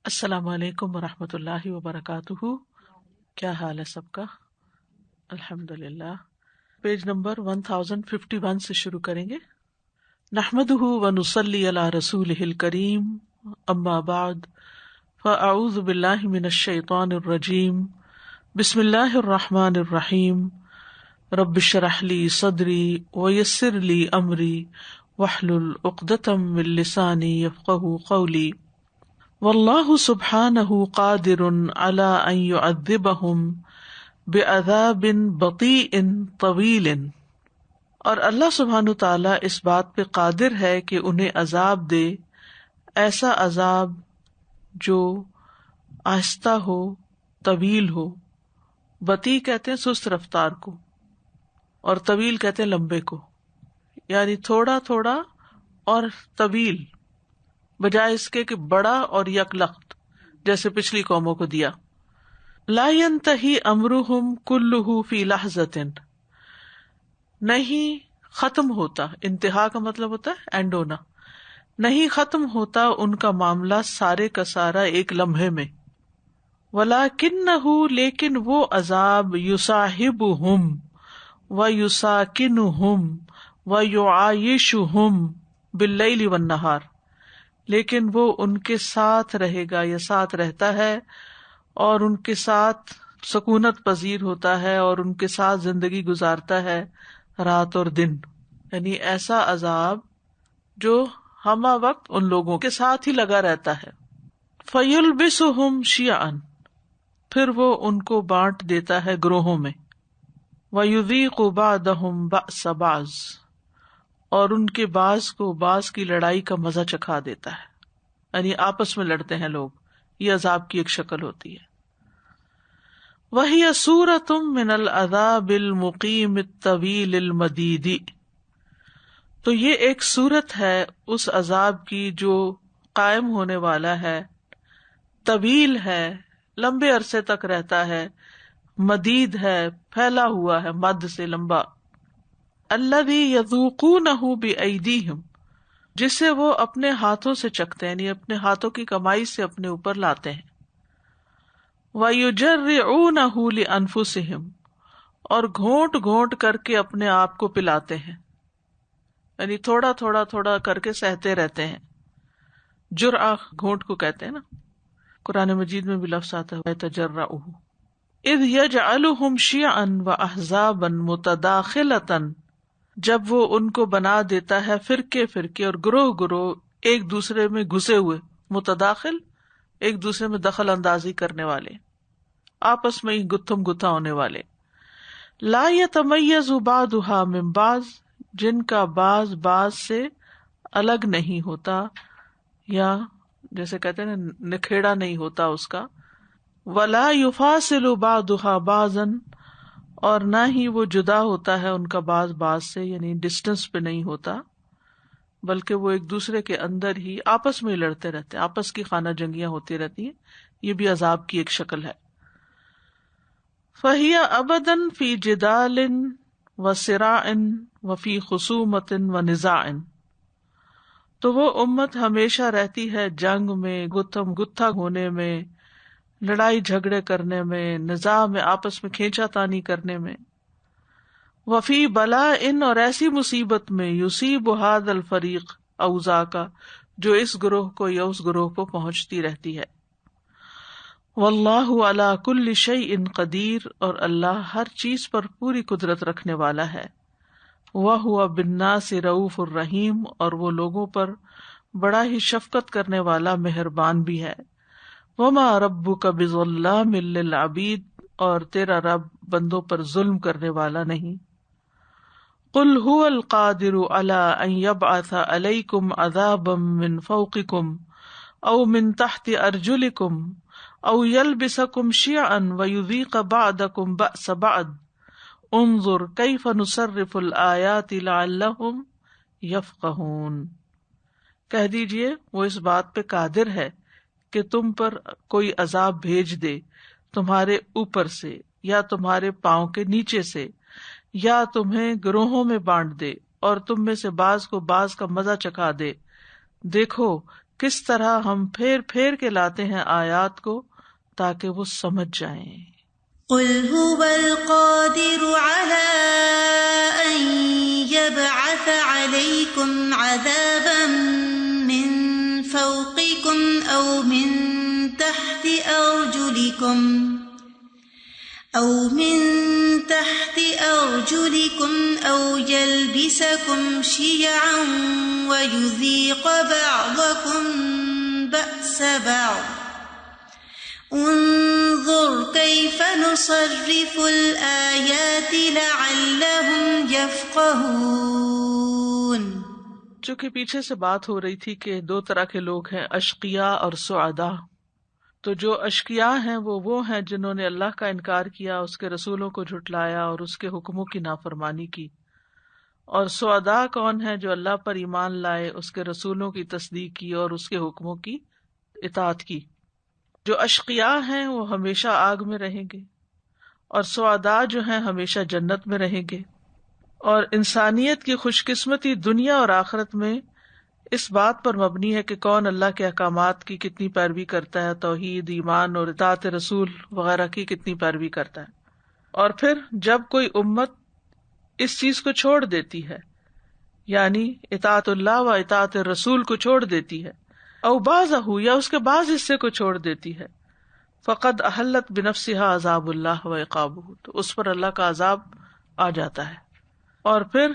السلام علیکم ورحمۃ اللہ وبرکاتہ. کیا حال ہے سب کا؟ الحمد للہ. پیج نمبر 1051 سے شروع کریں گے. نحمدہ ونصلی علی رسولہ الکریم. اما بعد فاعوذ باللہ من الشیطان الرجیم. بسم اللہ الرحمن الرحیم. رب اشرح لی صدری ویسر لی امری واحلل عقدۃ من لسانی یفقہوا قولی. واللہ سبحانہ قادر علی ان یعذبہم بعذاب بطیء طویل. اور اللہ سبحانہ تعالیٰ اس بات پہ قادر ہے کہ انہیں عذاب دے، ایسا عذاب جو آہستہ ہو، طویل ہو. بطیء کہتے ہیں سست رفتار کو، اور طویل کہتے ہیں لمبے کو، یعنی تھوڑا تھوڑا اور طویل، بجائے اس کے کہ بڑا اور یکلخت جیسے پچھلی قوموں کو دیا. لا ينتہی امرہم کلہ فی لحظۃ، نہیں ختم ہوتا، انتہا کا مطلب ہوتا ہے اینڈ ہونا، نہیں ختم ہوتا ان کا معاملہ سارے کا سارا ایک لمحے میں. ولیکنہ، لیکن وہ عذاب، یصاحبہم ویساکنہم ویعایشہم باللیل والنہار، لیکن وہ ان کے ساتھ رہے گا یا ساتھ رہتا ہے اور ان کے ساتھ سکونت پذیر ہوتا ہے اور ان کے ساتھ زندگی گزارتا ہے رات اور دن. یعنی ایسا عذاب جو ہمہ وقت ان لوگوں کے ساتھ ہی لگا رہتا ہے. فَيُلْبِسُهُمْ شِيَعًا، پھر وہ ان کو بانٹ دیتا ہے گروہوں میں. وَيُذِيقُ بَعْضَهُمْ بَأْسَ بَعْضٍ، اور ان کے بعض کو بعض کی لڑائی کا مزہ چکھا دیتا ہے، یعنی آپس میں لڑتے ہیں لوگ. یہ عذاب کی ایک شکل ہوتی ہے. وَهِيَ سُورَةٌ مِّنَ الْعَذَابِ الْمُقِيمِ الطَّوِيلِ الْمَدِيدِ، تو یہ ایک صورت ہے اس عذاب کی جو قائم ہونے والا ہے، طویل ہے، لمبے عرصے تک رہتا ہے، مدید ہے، پھیلا ہوا ہے، مد سے لمبا. الذی یذوقونہ بایدیہم، جسے وہ اپنے ہاتھوں سے چکھتے ہیں، یعنی اپنے ہاتھوں کی کمائی سے اپنے اوپر لاتے ہیں. ویجرعونہ لانفسہم، اور گھونٹ گھونٹ کر کے اپنے آپ کو پلاتے ہیں، یعنی تھوڑا تھوڑا تھوڑا کر کے سہتے رہتے ہیں. جرعہ گھونٹ کو کہتے ہیں نا، قرآن مجید میں بھی لفظ آتا ہے یتجرعہ. اذ یجعلہم شیعا واحزابا متداخلۃ، جب وہ ان کو بنا دیتا ہے فرقے فرقے اور گروہ گروہ، ایک دوسرے میں گھسے ہوئے. متداخل، ایک دوسرے میں دخل اندازی کرنے والے، آپس میں ہی گتھم گتھا ہونے والے. لا یتمیز بعضها من بعض، جن کا بعض بعض سے الگ نہیں ہوتا، یا جیسے کہتے ہیں نا نکھیڑا نہیں ہوتا اس کا. ولا یفاصل بعضها بعضا، اور نہ ہی وہ جدا ہوتا ہے ان کا بعض بعض سے، یعنی ڈسٹینس پہ نہیں ہوتا، بلکہ وہ ایک دوسرے کے اندر ہی آپس میں لڑتے رہتے ہیں، آپس کی خانہ جنگیاں ہوتی رہتی ہیں. یہ بھی عذاب کی ایک شکل ہے. فَهِيَ أَبَدًا فِي جِدَالٍ وَصِرَاعٍ وَفِي خُصُومَةٍ وَنِزَاعٍ، تو وہ امت ہمیشہ رہتی ہے جنگ میں، گتھم گتھا ہونے میں، لڑائی جھگڑے کرنے میں، نزاع میں، آپس میں کھینچا تانی کرنے میں. وفی بلاء، اور ایسی مصیبت میں، یصیب ھذا الفریق او ذاک، جو اس گروہ کو یا اس گروہ کو پہنچتی رہتی ہے. واللہ علی کل شیء قدیر، اور اللہ ہر چیز پر پوری قدرت رکھنے والا ہے. وہو بالناس رؤوف الرحیم، اور وہ لوگوں پر بڑا ہی شفقت کرنے والا، مہربان بھی ہے. وما ربک بظلام للعبید، اور تیرا رب بندوں پر ظلم کرنے والا نہیں. قل هو القادر علی ان یبعث علیکم عذابا من فوقکم او من تحت ارجلکم او یلبسکم شیعا ویذیق بعضکم بأس بعض انظر کیف نصرف الآیات لعلہم یفقہون. کہہ دیجئے وہ اس بات پہ قادر ہے کہ تم پر کوئی عذاب بھیج دے تمہارے اوپر سے یا تمہارے پاؤں کے نیچے سے، یا تمہیں گروہوں میں بانٹ دے اور تم میں سے بعض کو بعض کا مزہ چکھا دے. دیکھو کس طرح ہم پھیر پھیر کے لاتے ہیں آیات کو تاکہ وہ سمجھ جائیں۔ قل هو القادر على أن يبعث عليكم عذابا من فوقكم أو من تحت أرجلكم أو يلبسكم شيعا ويذيق بعضكم بأس بعض انظر كيف نصرف الآيات لعلهم يفقهون۔ چونکہ پیچھے سے بات ہو رہی تھی کہ دو طرح کے لوگ ہیں، اشقیاء اور سعداء۔ تو جو اشقیاء ہیں وہ ہیں جنہوں نے اللہ کا انکار کیا، اس کے رسولوں کو جھٹلایا اور اس کے حکموں کی نافرمانی کی۔ اور سعداء کون ہیں؟ جو اللہ پر ایمان لائے، اس کے رسولوں کی تصدیق کی اور اس کے حکموں کی اطاعت کی۔ جو اشقیاء ہیں وہ ہمیشہ آگ میں رہیں گے، اور سعداء جو ہیں ہمیشہ جنت میں رہیں گے۔ اور انسانیت کی خوش قسمتی دنیا اور آخرت میں اس بات پر مبنی ہے کہ کون اللہ کے احکامات کی کتنی پیروی کرتا ہے، توحید، ایمان اور اطاعت رسول وغیرہ کی کتنی پیروی کرتا ہے۔ اور پھر جب کوئی امت اس چیز کو چھوڑ دیتی ہے، یعنی اطاعت اللہ و اطاعت رسول کو چھوڑ دیتی ہے، او بعضہ یا اس کے بعض حصے کو چھوڑ دیتی ہے، فقد احلت بنفسها عذاب اللہ و عقابہ، تو اس پر اللہ کا عذاب آ جاتا ہے۔ اور پھر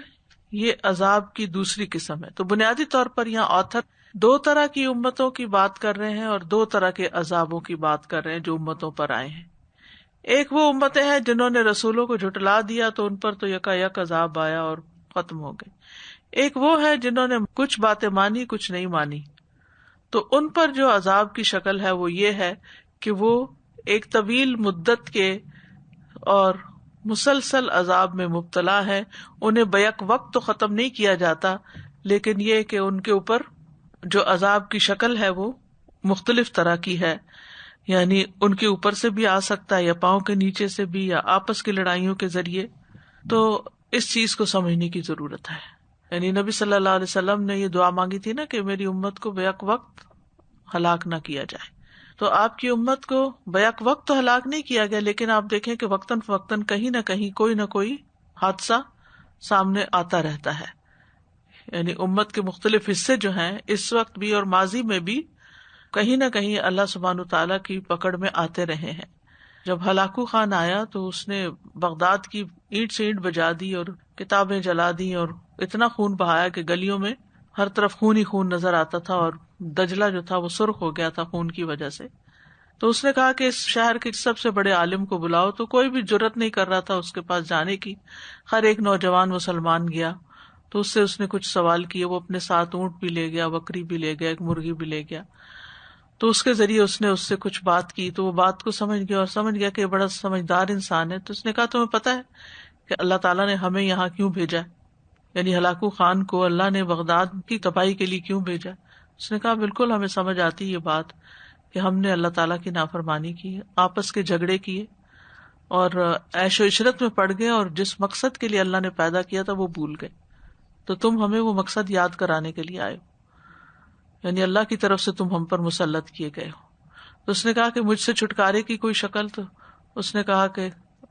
یہ عذاب کی دوسری قسم ہے۔ تو بنیادی طور پر یہاں آتھر دو طرح کی امتوں کی بات کر رہے ہیں اور دو طرح کے عذابوں کی بات کر رہے ہیں جو امتوں پر آئے ہیں۔ ایک وہ امتیں ہیں جنہوں نے رسولوں کو جھٹلا دیا تو ان پر تو یکا یک عذاب آیا اور ختم ہو گئے۔ ایک وہ ہے جنہوں نے کچھ باتیں مانی، کچھ نہیں مانی، تو ان پر جو عذاب کی شکل ہے وہ یہ ہے کہ وہ ایک طویل مدت کے اور مسلسل عذاب میں مبتلا ہے۔ انہیں بیک وقت تو ختم نہیں کیا جاتا، لیکن یہ کہ ان کے اوپر جو عذاب کی شکل ہے وہ مختلف طرح کی ہے، یعنی ان کے اوپر سے بھی آ سکتا ہے یا پاؤں کے نیچے سے بھی یا آپس کی لڑائیوں کے ذریعے۔ تو اس چیز کو سمجھنے کی ضرورت ہے۔ یعنی نبی صلی اللہ علیہ وسلم نے یہ دعا مانگی تھی نا کہ میری امت کو بیک وقت ہلاک نہ کیا جائے، تو آپ کی امت کو بیک وقت تو ہلاک نہیں کیا گیا، لیکن آپ دیکھیں کہ وقتاً فوقتاً کہیں نہ کہیں کوئی نہ کوئی حادثہ سامنے آتا رہتا ہے۔ یعنی امت کے مختلف حصے جو ہیں اس وقت بھی اور ماضی میں بھی کہیں نہ کہیں اللہ سبحانہ تعالیٰ کی پکڑ میں آتے رہے ہیں۔ جب ہلاکو خان آیا تو اس نے بغداد کی اینٹ سے اینٹ بجا دی اور کتابیں جلا دی اور اتنا خون بہایا کہ گلیوں میں ہر طرف خون ہی خون نظر آتا تھا، اور دجلہ جو تھا وہ سرخ ہو گیا تھا خون کی وجہ سے۔ تو اس نے کہا کہ اس شہر کے سب سے بڑے عالم کو بلاؤ، تو کوئی بھی جرت نہیں کر رہا تھا اس کے پاس جانے کی۔ ہر ایک نوجوان مسلمان گیا تو اس نے کچھ سوال کیے، وہ اپنے ساتھ اونٹ بھی لے گیا، بکری بھی لے گیا، ایک مرغی بھی لے گیا۔ تو اس کے ذریعے اس نے اس سے کچھ بات کی تو وہ بات کو سمجھ گیا اور سمجھ گیا کہ بڑا سمجھدار انسان ہے۔ تو اس نے کہا تمہیں پتہ ہے کہ اللہ تعالیٰ نے ہمیں یہاں کیوں بھیجا، یعنی ہلاکو خان کو اللہ نے بغداد کی تباہی کے لیے کیوں بھیجا؟ اس نے کہا بالکل ہمیں سمجھ آتی یہ بات کہ ہم نے اللہ تعالیٰ کی نافرمانی کی، آپس کے جھگڑے کیے اور عیش و عشرت میں پڑ گئے، اور جس مقصد کے لیے اللہ نے پیدا کیا تھا وہ بھول گئے، تو تم ہمیں وہ مقصد یاد کرانے کے لیے آئے ہو، یعنی اللہ کی طرف سے تم ہم پر مسلط کیے گئے ہو۔ تو اس نے کہا کہ مجھ سے چھٹکارے کی کوئی شکل؟ تو اس نے کہا کہ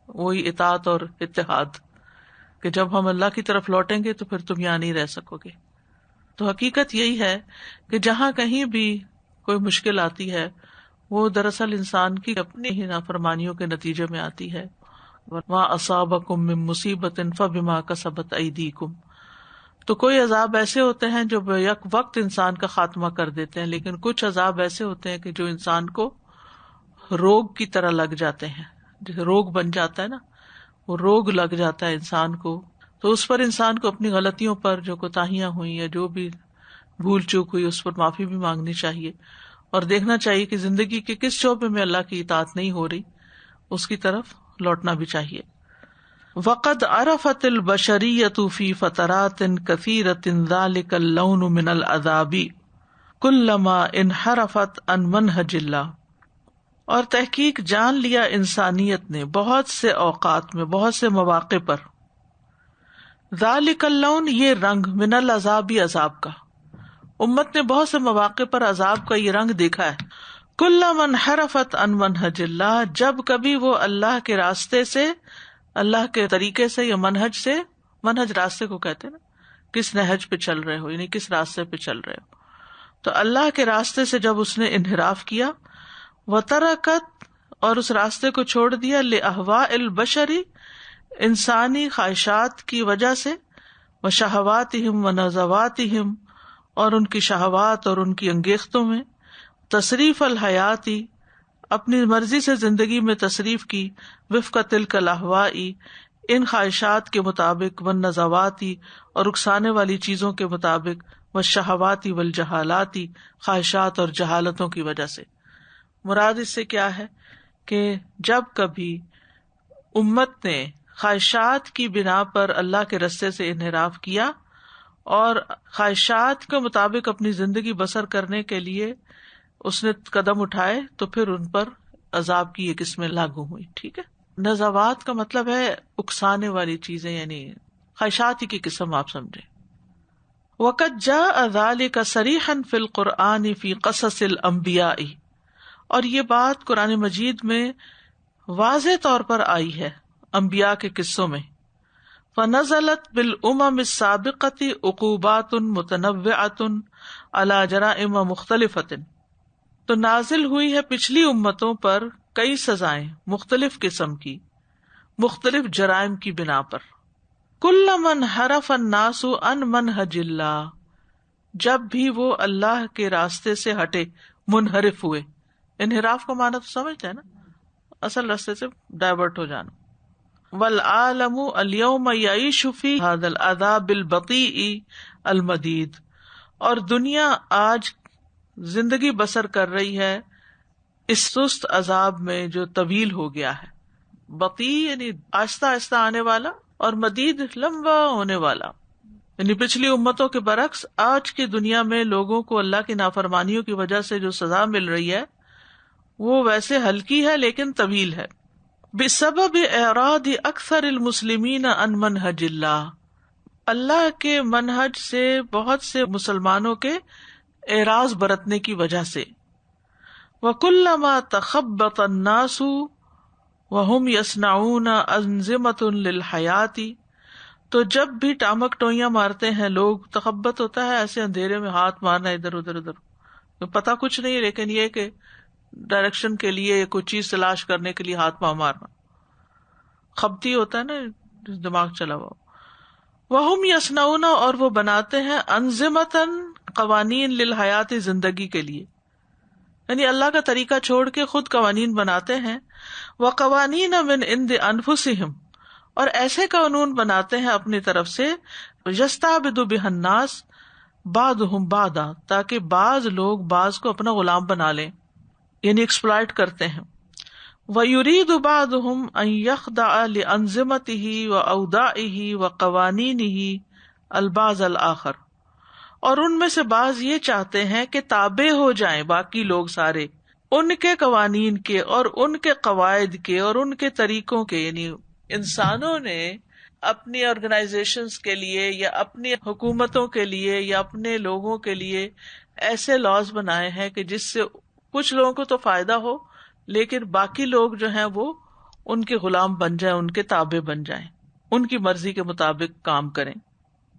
وہی اطاعت اور اتحاد، کہ جب ہم اللہ کی طرف لوٹیں گے تو پھر تم یہاں نہیں رہ سکو گے۔ تو حقیقت یہی ہے کہ جہاں کہیں بھی کوئی مشکل آتی ہے وہ دراصل انسان کی اپنی ہی نافرمانیوں کے نتیجے میں آتی ہے۔ وَمَا أَصَابَكُم مِّن مُّصِيبَةٍ فَبِمَا كَسَبَتْ أَيْدِيكُمْ۔ تو کوئی عذاب ایسے ہوتے ہیں جو یک وقت انسان کا خاتمہ کر دیتے ہیں، لیکن کچھ عذاب ایسے ہوتے ہیں کہ جو انسان کو روگ کی طرح لگ جاتے ہیں، جیسے روگ بن جاتا ہے نا، وہ روگ لگ جاتا ہے انسان کو، تو اس پر انسان کو اپنی غلطیوں پر جو کوتاہیاں ہوئی یا جو بھی بھول چوک ہوئی اس پر معافی بھی مانگنی چاہیے، اور دیکھنا چاہیے کہ زندگی کے کس شعبے میں اللہ کی اطاعت نہیں ہو رہی اس کی طرف لوٹنا بھی چاہیے۔ وقد عرفت البشریۃ فی فترات کثیرۃ ذلک اللون من العذاب کلما انحرفت عن منہج اللہ، اور تحقیق جان لیا انسانیت نے بہت سے اوقات میں، بہت سے مواقع پر، ذالک اللون یہ رنگ، من العذاب عذاب کا، امت نے بہت سے مواقع پر عذاب کا یہ رنگ دیکھا ہے. کلما انحرفت عن منہج اللہ، جب کبھی وہ اللہ کے راستے سے، اللہ کے طریقے سے یا منہج سے، منہج راستے کو کہتے ہیں نا، کس نہج پہ چل رہے ہو، یعنی کس راستے پہ چل رہے ہو، تو اللہ کے راستے سے جب اس نے انحراف کیا، وترکت، اور اس راستے کو چھوڑ دیا، لاہواء البشر، انسانی خواہشات کی وجہ سے، وشہواتہم ونزواتہم، اور ان کی شہوات اور ان کی انگیختوں میں، تصریف الحیاتی، اپنی مرضی سے زندگی میں تصریف کی، وفق تلک الاہواء، ان خواہشات کے مطابق، والنزواتی، اور اکسانے والی چیزوں کے مطابق، والشہواتی والجہالاتی، خواہشات اور جہالتوں کی وجہ سے. مراد اس سے کیا ہے کہ جب کبھی امت نے خواہشات کی بنا پر اللہ کے رستے سے انحراف کیا اور خواہشات کے مطابق اپنی زندگی بسر کرنے کے لیے اس نے قدم اٹھائے، تو پھر ان پر عذاب کی یہ قسمیں لاگو ہوئی. ٹھیک ہے. نزوات کا مطلب ہے اکسانے والی چیزیں، یعنی خواہشات ہی کی قسم آپ سمجھے. وقد جاء ذلك صریحا فی القرآن فی قصص الانبیاء، اور یہ بات قرآن مجید میں واضح طور پر آئی ہے انبیاء کے قصوں میں. فنزلت بالامم السابقۃ عقوبات متنوعۃ علی جرائم مختلفۃ، تو نازل ہوئی ہے پچھلی امتوں پر کئی سزائیں مختلف قسم کی، مختلف جرائم کی بنا پر. کلما انحرف الناس عن منہج اللہ، جب بھی وہ اللہ کے راستے سے ہٹے، منحرف ہوئے. انحراف کا معنی تو سمجھتے ہیں نا، اصل راستے سے ڈائیورٹ ہو جانا. والعالم اليوم يعيش في هذا العذاب البطيء المدید، اور دنیا آج زندگی بسر کر رہی ہے اس سست عذاب میں جو طویل ہو گیا ہے. بطیء یعنی آہستہ آہستہ آنے والا، اور مدید لمبا ہونے والا. یعنی پچھلی امتوں کے برعکس آج کی دنیا میں لوگوں کو اللہ کی نافرمانیوں کی وجہ سے جو سزا مل رہی ہے وہ ویسے ہلکی ہے لیکن طویل ہے. بسبب اعراض اکثر المسلمین عن منہج اللہ، اللہ کے منہج سے بہت سے مسلمانوں کے اعراض برتنے کی وجہ سے. وَكُلَّمَا تَخَبَّطَ النَّاسُ وَهُمْ يَصْنَعُونَ أَنظِمَةً لِلْحَيَاةِ، تو جب بھی ٹامک ٹوئیاں مارتے ہیں لوگ، تخبط ہوتا ہے ایسے اندھیرے میں ہاتھ مارنا ادھر ادھر ادھر، تو پتا کچھ نہیں لیکن یہ کہ ڈائریکشن کے لیے کوئی چیز تلاش کرنے کے لیے ہاتھ پاؤں مارنا، خبطی ہوتا ہے نا، دماغ چلا ہوا. وَهُمْ يَصْنَعُونَ، اور وہ بناتے ہیں، أَنظِمَةً، قوانین، للحیات، زندگی کے لیے، یعنی اللہ کا طریقہ چھوڑ کے خود قوانین بناتے ہیں. وَقَوَانِينَ مِنْ عِنْدِ أَنفُسِهِمْ، اور ایسے قانون بناتے ہیں اپنی طرف سے، يَسْتَعْبِدُ بِهَا النَّاسُ بَعْضُهُمْ بَعْضًا، تاکہ بعض لوگ بعض کو اپنا غلام بنا لیں، یعنی ایکسپلائٹ کرتے ہیں. وَيُرِيدُ بَعْضُهُمْ أَنْ يَخْضَعَ لِأَنظِمَتِهِ وَأَوْضَاعِهِ وَقَوَانِينِهِ الْبَعْضَ الْآخَرَ، اور ان میں سے بعض یہ چاہتے ہیں کہ تابع ہو جائیں باقی لوگ سارے ان کے قوانین کے اور ان کے قواعد کے اور ان کے طریقوں کے. یعنی انسانوں نے اپنی آرگنائزیشنز کے لیے یا اپنی حکومتوں کے لیے یا اپنے لوگوں کے لیے ایسے لاز بنائے ہیں کہ جس سے کچھ لوگوں کو تو فائدہ ہو لیکن باقی لوگ جو ہیں وہ ان کے غلام بن جائیں، ان کے تابع بن جائیں، ان کی مرضی کے مطابق کام کریں.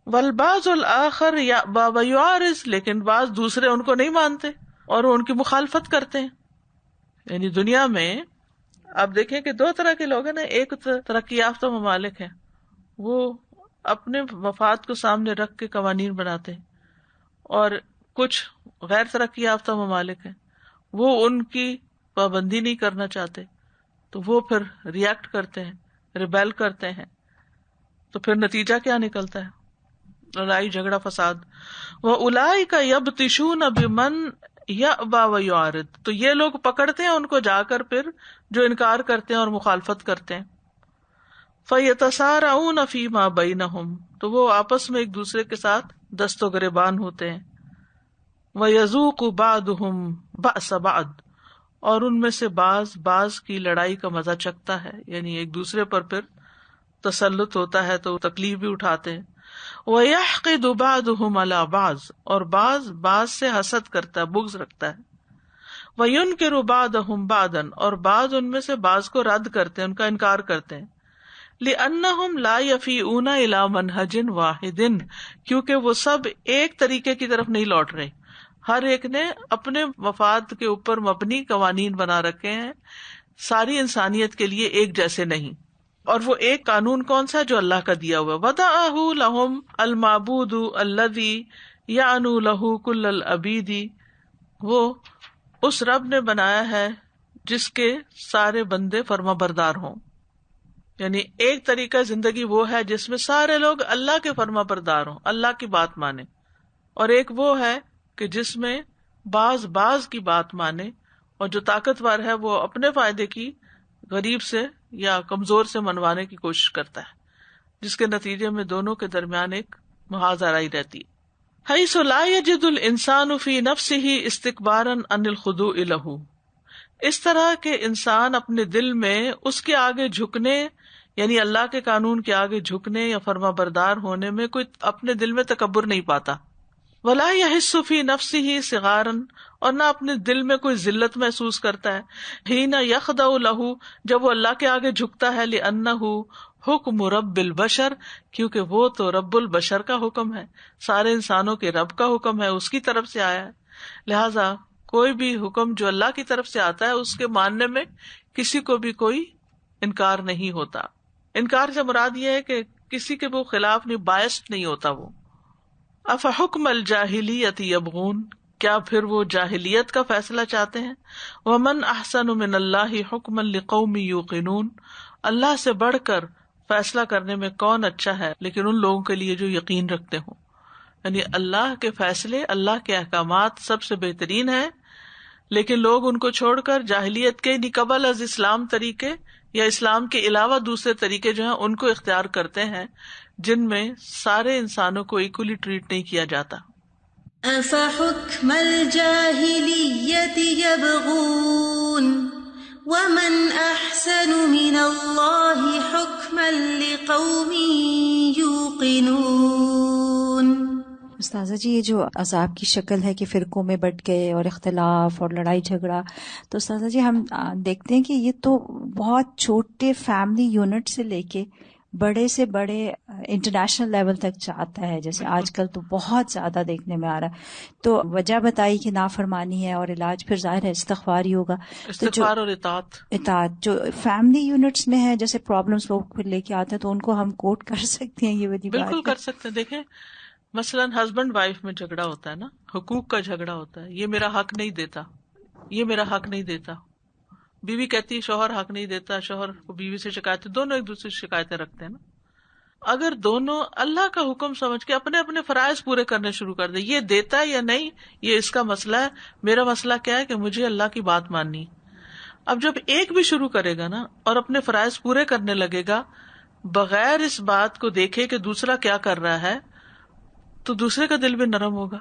والبعض الآخر ویعارض، لیکن بعض دوسرے ان کو نہیں مانتے اور وہ ان کی مخالفت کرتے ہیں. یعنی دنیا میں آپ دیکھیں کہ دو طرح کے لوگ ہیں نا، ایک ترقی یافتہ ممالک ہیں، وہ اپنے مفاد کو سامنے رکھ کے قوانین بناتے ہیں، اور کچھ غیر ترقی یافتہ ممالک ہیں وہ ان کی پابندی نہیں کرنا چاہتے، تو وہ پھر ریئیکٹ کرتے ہیں، ریبیل کرتے ہیں. تو پھر نتیجہ کیا نکلتا ہے؟ لڑائی جھگڑا فساد. وَأُولَئِكَ يَبْطِشُونَ بِمَنْ يَأْبَى وَيُعْرِضُ، تو یہ لوگ پکڑتے ہیں ان کو جا کر پھر جو انکار کرتے ہیں اور مخالفت کرتے ہیں. فَيَتَسَارَعُونَ فِي مَا بَيْنَهُمْ، تو وہ آپس میں ایک دوسرے کے ساتھ دست و گریبان ہوتے ہیں. وَيَذُوقُ بَعْضُهُمْ بَأْسَ بَعْضٍ، اور ان میں سے بعض کی لڑائی کا مزہ چکھتا ہے، یعنی ایک دوسرے پر پھر تسلط ہوتا ہے تو تکلیف بھی اٹھاتے ہیں. وَيَحْقِدُ بَعْضُهُمْ عَلَى بَعْضٍ، اور بعض سے حسد کرتا ہے، بغض رکھتا ہے. وَيُنْكِرُ بَعْضُهُمْ بَعْضًا، اور بعض ان میں سے بعض کو رد کرتے ہیں، ان کا انکار کرتے ہیں. لِأَنَّهُمْ لَا يَفِيئُونَ إِلَى مَنْهَجٍ وَاحِدٍ، کیونکہ وہ سب ایک طریقے کی طرف نہیں لوٹ رہے، ہر ایک نے اپنے مفاد کے اوپر مبنی قوانین بنا رکھے ہیں، ساری انسانیت کے لیے ایک جیسے نہیں. اور وہ ایک قانون کون سا جو اللہ کا دیا ہوا، وَدَعَهُ لَهُمْ الْمَعْبُودُ الَّذِي يَعْنُو لَهُ كُلَّ الْعَبِيدِ، وہ اس رب نے بنایا ہے جس کے سارے بندے فرما بردار ہوں. یعنی ایک طریقہ زندگی وہ ہے جس میں سارے لوگ اللہ کے فرما بردار ہوں، اللہ کی بات مانے، اور ایک وہ ہے کہ جس میں بعض کی بات مانے، اور جو طاقتور ہے وہ اپنے فائدے کی غریب سے یا کمزور سے منوانے کی کوشش کرتا ہے، جس کے نتیجے میں دونوں کے درمیان ایک محاذ آرائی رہتی ہے. حیث لا یجد الانسان فی نفسہ استکبارا عن الخضوع لہ، اس طرح کہ انسان اپنے دل میں اس کے آگے جھکنے، یعنی اللہ کے قانون کے آگے جھکنے یا فرما بردار ہونے میں کوئی اپنے دل میں تکبر نہیں پاتا. ولا یحس فی نفسہ صغارا، اور نہ اپنے دل میں کوئی ذلت محسوس کرتا ہے. حین یخضع لہ، جب وہ اللہ کے آگے جھکتا ہے. لأنہ حکم رب البشر، کیونکہ وہ تو رب البشر کا حکم ہے، سارے انسانوں کے رب کا حکم ہے، اس کی طرف سے آیا ہے. لہذا کوئی بھی حکم جو اللہ کی طرف سے آتا ہے اس کے ماننے میں کسی کو بھی کوئی انکار نہیں ہوتا. انکار سے مراد یہ ہے کہ کسی کے وہ خلاف نہیں، بائسڈ نہیں ہوتا وہ. افحکم الجاہلیت یبغون، کیا پھر وہ جاہلیت کا فیصلہ چاہتے ہیں. ومن احسن من اللہ حکما لقوم یوقنون، اللہ سے بڑھ کر فیصلہ کرنے میں کون اچھا ہے لیکن ان لوگوں کے لیے جو یقین رکھتے ہوں. یعنی اللہ کے فیصلے، اللہ کے احکامات سب سے بہترین ہیں، لیکن لوگ ان کو چھوڑ کر جاہلیت کے قبل از اسلام طریقے یا اسلام کے علاوہ دوسرے طریقے جو ہیں ان کو اختیار کرتے ہیں، جن میں سارے انسانوں کو ایکولی ٹریٹ نہیں کیا جاتا. أَفَحُكْمَ الْجَاهِلِيَّةِ يَبْغُونَ وَمَنْ أَحْسَنُ مِنَ اللَّهِ حُكْمًا لِقَوْمٍ يُوقِنُونَ. استاذہ جی، یہ جو عذاب کی شکل ہے کہ فرقوں میں بٹ گئے اور اختلاف اور لڑائی جھگڑا، تو استاذہ جی ہم دیکھتے ہیں کہ یہ تو بہت چھوٹے فیملی یونٹ سے لے کے بڑے سے بڑے انٹرنیشنل لیول تک جاتا ہے، جیسے آج کل تو بہت زیادہ دیکھنے میں آ رہا ہے. تو وجہ بتائی کہ نافرمانی ہے اور علاج پھر ظاہر ہے استغفار ہی ہوگا. استغفار اور اطاعت جو فیملی یونٹس میں ہے، جیسے پرابلمس لوگ پھر لے کے آتے ہیں، تو ان کو ہم کوٹ کر سکتے ہیں یہ والی بات؟ بالکل کر سکتے ہیں. دیکھیں مثلاً ہسبینڈ وائف میں جھگڑا ہوتا ہے نا، حقوق کا جھگڑا ہوتا ہے، یہ میرا حق نہیں دیتا، یہ میرا حق نہیں دیتا. بیوی کہتی ہے شوہر حق نہیں دیتا، شوہر کو بیوی سے شکایتیں، دونوں ایک دوسرے سے شکایتیں رکھتے ہیں نا. اگر دونوں اللہ کا حکم سمجھ کے اپنے اپنے فرائض پورے کرنے شروع کر دیں، یہ دیتا ہے یا نہیں یہ اس کا مسئلہ ہے، میرا مسئلہ کیا ہے کہ مجھے اللہ کی بات ماننی. اب جب ایک بھی شروع کرے گا نا اور اپنے فرائض پورے کرنے لگے گا بغیر اس بات کو دیکھے کہ دوسرا کیا کر رہا ہے، تو دوسرے کا دل بھی نرم ہوگا،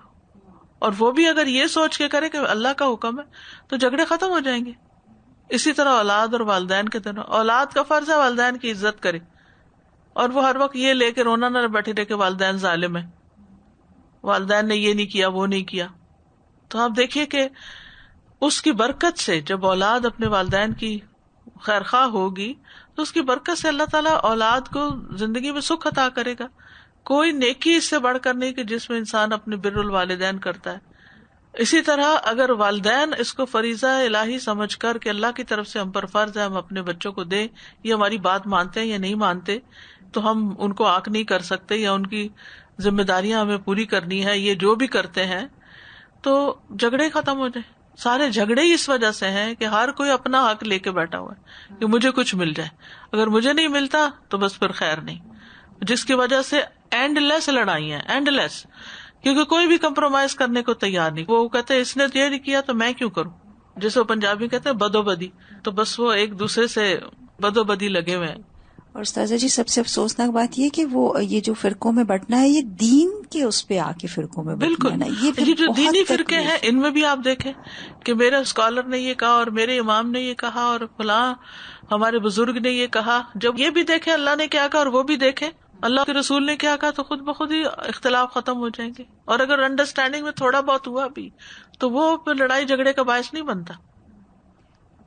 اور وہ بھی اگر یہ سوچ کے کرے کہ اللہ کا حکم ہے تو جھگڑے ختم ہو جائیں گے. اسی طرح اولاد اور والدین کے دونوں، اولاد کا فرض ہے والدین کی عزت کرے، اور وہ ہر وقت یہ لے کے رونا نہ بیٹھے رہے کہ والدین ظالم ہیں، والدین نے یہ نہیں کیا وہ نہیں کیا. تو آپ دیکھیے کہ اس کی برکت سے جب اولاد اپنے والدین کی خیرخواہ ہوگی تو اس کی برکت سے اللہ تعالیٰ اولاد کو زندگی میں سکھ عطا کرے گا. کوئی نیکی اس سے بڑھ کر نہیں کہ جس میں انسان اپنے بر الوالدین کرتا ہے. اسی طرح اگر والدین اس کو فریضہ الہی سمجھ کر کہ اللہ کی طرف سے ہم پر فرض ہے ہم اپنے بچوں کو دیں، یہ ہماری بات مانتے ہیں یا نہیں مانتے، تو ہم ان کو آنکھ نہیں کر سکتے یا ان کی ذمہ داریاں ہمیں پوری کرنی ہے، یہ جو بھی کرتے ہیں تو جھگڑے ختم ہو جائیں. سارے جھگڑے ہی اس وجہ سے ہیں کہ ہر کوئی اپنا حق لے کے بیٹھا ہوا ہے کہ مجھے کچھ مل جائے، اگر مجھے نہیں ملتا تو بس پھر خیر نہیں، جس کی وجہ سے اینڈ لیس لڑائی ہیں، اینڈ لیس، کیونکہ کوئی بھی کمپرومائز کرنے کو تیار نہیں. وہ کہتے ہیں اس نے یہ نہیں کیا تو میں کیوں کروں، جیسے وہ پنجابی کہتے ہیں بدو بدی، تو بس وہ ایک دوسرے سے بدو بدی لگے ہوئے ہیں. اور استاذہ جی سب سے افسوسناک بات یہ کہ وہ یہ جو فرقوں میں بٹنا ہے یہ دین کے اس پہ آ کے فرقوں میں بٹنا ہے نا، یہ جو دینی فرقے ہیں ان میں بھی آپ دیکھیں کہ میرا اسکالر نے یہ کہا اور میرے امام نے یہ کہا اور فلاں ہمارے بزرگ نے یہ کہا. جب یہ بھی دیکھیں اللہ نے کیا کہا اور وہ بھی دیکھیں اللہ کے رسول نے کیا کہا تو خود بخود ہی اختلاف ختم ہو جائیں گے. اور اگر انڈرسٹینڈنگ میں تھوڑا بہت ہوا بھی تو وہ پھر لڑائی جھگڑے کا باعث نہیں بنتا.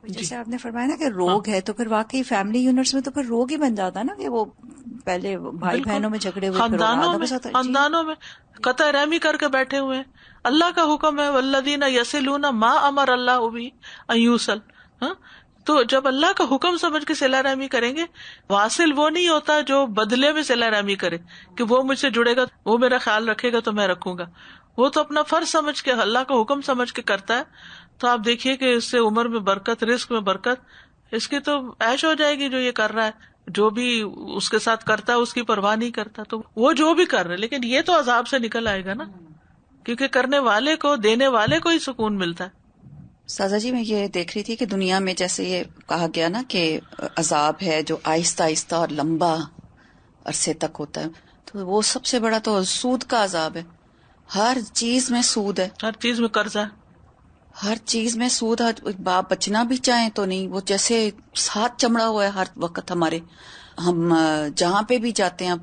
جیسے آپ نے فرمایا نا کہ روگ ہے تو پھر واقعی فیملی یونٹس میں تو پھر روگ ہی بن جاتا نا کہ وہ پہلے بھائی بہنوں میں جھگڑے ہوئے، خاندانوں میں قطع رحمی کر کے بیٹھے ہوئے ہیں. اللہ کا حکم ہے والذین یصلون ما امر اللہ بہ ان یوصل. تو جب اللہ کا حکم سمجھ کے صلہ رحمی کریں گے، واصل وہ نہیں ہوتا جو بدلے میں صلہ رحمی کرے کہ وہ مجھ سے جڑے گا، وہ میرا خیال رکھے گا تو میں رکھوں گا. وہ تو اپنا فرض سمجھ کے، اللہ کا حکم سمجھ کے کرتا ہے. تو آپ دیکھیے کہ اس سے عمر میں برکت، رزق میں برکت، اس کی تو عیش ہو جائے گی. جو یہ کر رہا ہے، جو بھی اس کے ساتھ کرتا ہے اس کی پرواہ نہیں کرتا، تو وہ جو بھی کر رہے، لیکن یہ تو عذاب سے نکل آئے گا نا، کیونکہ کرنے والے کو، دینے والے کو ہی سکون ملتا ہے. سازا جی میں یہ دیکھ رہی تھی کہ دنیا میں جیسے یہ کہا گیا نا کہ عذاب ہے جو آہستہ آہستہ اور لمبا عرصے تک ہوتا ہے، تو وہ سب سے بڑا تو سود کا عذاب ہے. ہر چیز میں سود ہے، ہر چیز میں قرض ہے، ہر چیز میں سود. باپ بچنا بھی چاہیں تو نہیں، وہ جیسے ہاتھ چمڑا ہوا ہے ہر وقت ہمارے. ہم جہاں پہ بھی جاتے ہیں،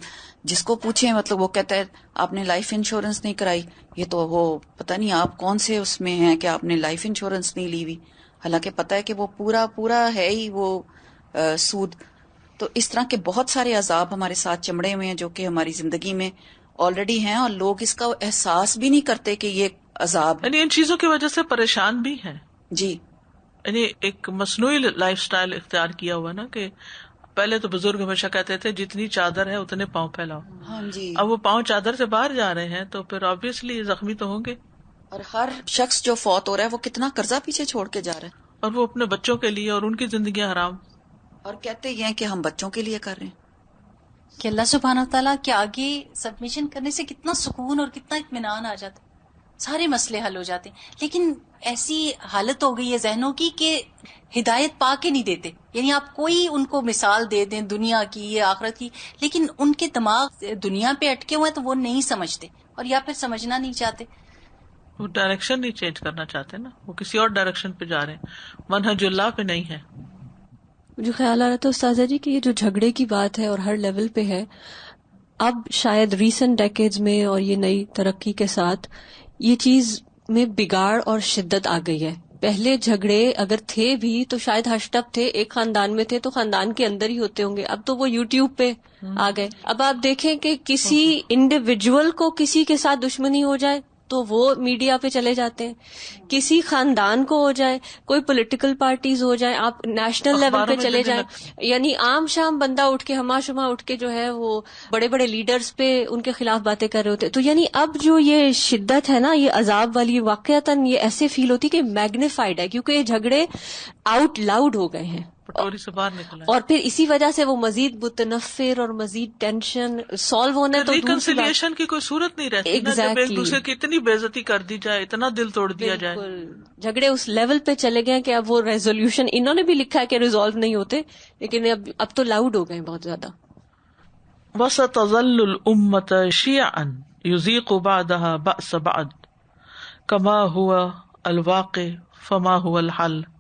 جس کو پوچھیں مطلب وہ کہتا ہے آپ نے لائف انشورنس نہیں کرائی. یہ تو وہ پتہ نہیں آپ کون سے اس میں ہیں کہ آپ نے لائف انشورنس نہیں لی ہوئی، حالانکہ پتہ ہے کہ وہ پورا ہے ہی وہ سود. تو اس طرح کے بہت سارے عذاب ہمارے ساتھ چمڑے ہوئے ہیں جو کہ ہماری زندگی میں آلریڈی ہیں، اور لوگ اس کا احساس بھی نہیں کرتے کہ یہ عذاب. یعنی ان چیزوں کی وجہ سے پریشان بھی ہیں. جی، یعنی ایک مصنوعی لائف سٹائل اختیار کیا ہوا نا، کہ پہلے تو بزرگ ہمیشہ کہتے تھے جتنی چادر ہے اتنے پاؤں پھیلاؤ. ہاں جی. اب وہ پاؤں چادر سے باہر جا رہے ہیں تو پھر آبویسلی زخمی تو ہوں گے. اور ہر شخص جو فوت ہو رہا ہے وہ کتنا قرضہ پیچھے چھوڑ کے جا رہا ہے، اور وہ اپنے بچوں کے لیے، اور ان کی زندگیاں حرام. اور کہتے یہ ہیں کہ ہم بچوں کے لیے کر رہے ہیں. کہ اللہ سبحانہ تعالیٰ کے آگے سبمیشن کرنے سے کتنا سکون اور کتنا اطمینان آ جاتا ہے، سارے مسئلے حل ہو جاتے ہیں. لیکن ایسی حالت ہو گئی ہے ذہنوں کی کہ ہدایت پا کے نہیں دیتے. یعنی آپ کوئی ان کو مثال دے دیں دنیا کی یا آخرت کی، لیکن ان کے دماغ دنیا پہ اٹکے ہوئے ہیں تو وہ نہیں سمجھتے، اور یا پھر سمجھنا نہیں چاہتے. وہ ڈائریکشن نہیں چینج کرنا چاہتے نا، وہ کسی اور ڈائریکشن پہ جا رہے ہیں، منہج اللہ پہ نہیں ہے. مجھے خیال آ رہا تھا استاذہ جی کہ یہ جو جھگڑے کی بات ہے اور ہر لیول پہ ہے، اب شاید ریسنٹ ڈیکیڈز میں اور یہ نئی ترقی کے ساتھ یہ چیز میں بگاڑ اور شدت آ گئی ہے. پہلے جھگڑے اگر تھے بھی تو شاید ہشٹ اپ تھے، ایک خاندان میں تھے تو خاندان کے اندر ہی ہوتے ہوں گے. اب تو وہ یوٹیوب پہ آ گئے. اب آپ دیکھیں کہ کسی انڈیویجول کو کسی کے ساتھ دشمنی ہو جائے تو وہ میڈیا پہ چلے جاتے ہیں، کسی خاندان کو ہو جائے، کوئی پولیٹیکل پارٹیز ہو جائیں، آپ نیشنل لیول پہ چلے جائیں، یعنی عام شام بندہ اٹھ کے ہما شما اٹھ کے جو ہے وہ بڑے بڑے لیڈرز پہ ان کے خلاف باتیں کر رہے ہوتے. تو یعنی اب جو یہ شدت ہے نا، یہ عذاب والی، واقعتاً یہ ایسے فیل ہوتی کہ میگنیفائڈ ہے، کیونکہ یہ جھگڑے آؤٹ لاؤڈ ہو گئے ہیں پٹوری سے باہر نکلا. اور پھر اسی وجہ سے وہ مزید متنفر اور مزید ٹینشن سالو ہونا تو ریکنسیلیشن کی کوئی صورت نہیں رہتی نا، جب ایک دوسرے کی اتنی بے عزتی کر دی جائے، اتنا دل توڑ دیا جائے. جھگڑے اس لیول پہ چلے گئے کہ اب وہ ریزولوشن انہوں نے بھی لکھا ہے کہ ریزالو نہیں ہوتے، لیکن اب تو لاؤڈ ہو گئے بہت زیادہ. وَسَتَظَلُّ الْأُمَّةُ شِيَعًا يُذِيقُ بَعْضُهَا بَأْسَ بَعْضٍ كَمَا هُوَ الْوَاقِعُ فَمَا هُوَ الْحَلُّ.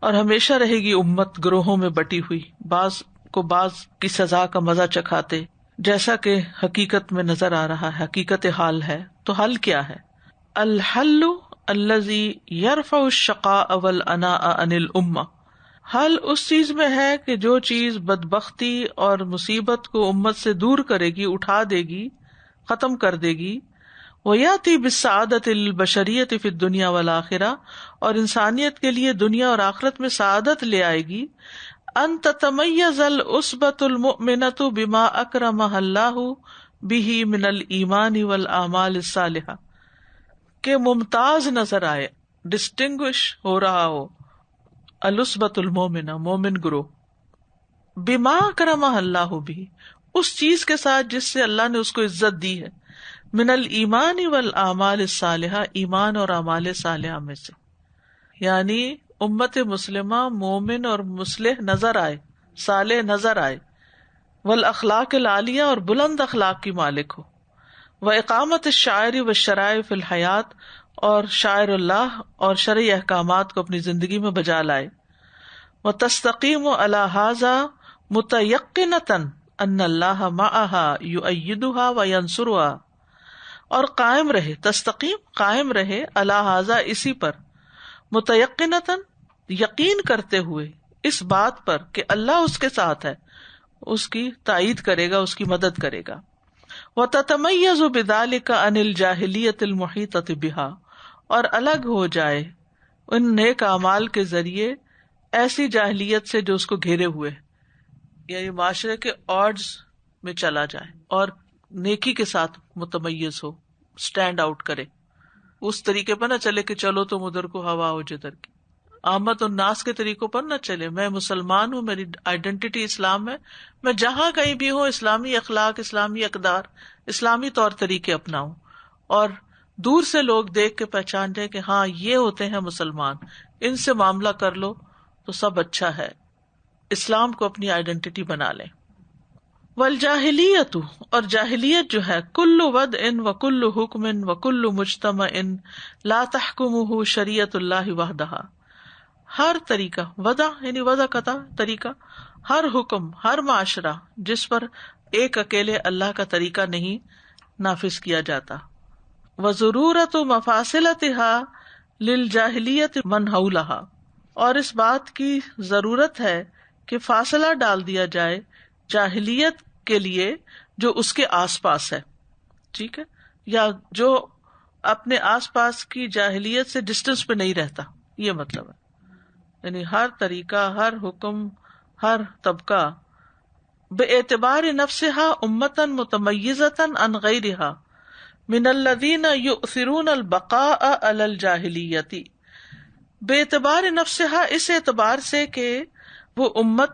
اور ہمیشہ رہے گی امت گروہوں میں بٹی ہوئی، بعض کو بعض کی سزا کا مزہ چکھاتے، جیسا کہ حقیقت میں نظر آ رہا ہے، حقیقت حال ہے. تو حل کیا ہے؟ الحل الذی یرفع الشقاء والعناء عن الامہ. حل اس چیز میں ہے کہ جو چیز بدبختی اور مصیبت کو امت سے دور کرے گی، اٹھا دے گی، ختم کر دے گی. وَيَأْتِي بِالسَّعَادَةِ الْبَشَرِيَّةِ فِي الدُّنْيَا وَالْآخِرَةِ. اور انسانیت کے لیے دنیا اور آخرت میں سعادت لے آئے گی. أَن تَتَمَيَّزَ الْعُصْبَةُ الْمُؤْمِنَةُ بِمَا أَكْرَمَهَا اللَّهُ بِهِ مِنَ الْإِيمَانِ وَالْأَعْمَالِ الصَّالِحَةِ. کہ ممتاز نظر آئے، ڈسٹنگوش ہو رہا ہو العصبۃ المؤمنہ، مومن گروہ، بما أكرمها الله به، اس چیز کے ساتھ جس سے اللہ نے اس کو عزت دی ہے، من الایمان والاعمال الصالحہ، ایمان اور اعمال صالحہ میں سے. یعنی امت مسلمہ مومن اور مصلح نظر آئے، صالح نظر آئے، والاخلاق العالیہ، اور بلند اخلاق کی مالک ہو، واقامت الشعائر والشرائع فی الحیات، اور شاعر اللہ اور شرعی احکامات کو اپنی زندگی میں بجا لائے. وتستقیم علی ھذا متیقنۃ ان اللہ معہا یؤیدھا وینصرھا، اور قائم رہے، تستقیم قائم رہے، علی ھذا اسی پر، متیقنۃ یقین کرتے ہوئے اس بات پر کہ اللہ اس کے ساتھ ہے، اس کی تائید کرے گا، اس کی مدد کرے گا. وتتمیز بذلک عن الجاہلیۃ المحیطۃ بہا، اور الگ ہو جائے ان نیک اعمال کے ذریعے ایسی جاہلیت سے جو اس کو گھیرے ہوئے، یعنی معاشرے کے آڈز میں چلا جائے اور نیکی کے ساتھ متمیز ہو، سٹینڈ آؤٹ کرے، اس طریقے پر نہ چلے کہ چلو تم ادھر کو ہوا ہو جدھر کی، عامت الناس کے طریقوں پر نہ چلے. میں مسلمان ہوں، میری آئیڈینٹی اسلام ہے، میں جہاں کہیں بھی ہوں اسلامی اخلاق، اسلامی اقدار، اسلامی طور طریقے اپناؤں، اور دور سے لوگ دیکھ کے پہچان جائے کہ ہاں یہ ہوتے ہیں مسلمان، ان سے معاملہ کر لو تو سب اچھا ہے، اسلام کو اپنی آئیڈینٹی بنا لیں. والجاہلیت، اور جاہلیت جو ہے، کل وضع وکل حکم وکل مجتمع لا تحکمہ شریعت اللہ وحدہ، ہر طریقہ، وضع یعنی وضع کا طریقہ، ہر حکم، ہر معاشرہ جس پر ایک اکیلے اللہ کا طریقہ نہیں نافذ کیا جاتا. وضرورت مفاصلتها للجاہلیت من حولہا، اور اس بات کی ضرورت ہے کہ فاصلہ ڈال دیا جائے جاہلیت کے لیے جو اس کے آس پاس ہے، ٹھیک ہے، یا جو اپنے آس پاس کی جاہلیت سے ڈسٹینس پہ نہیں رہتا، یہ مطلب ہے. یعنی ہر طریقہ، ہر حکم، ہر طبقہ باعتبار نفسہا امتا متمیزتا عن غیرہا من الذین یؤثرون البقاء علی الجاہلیت، بے اعتبار نفسہا اس اعتبار سے کہ وہ امت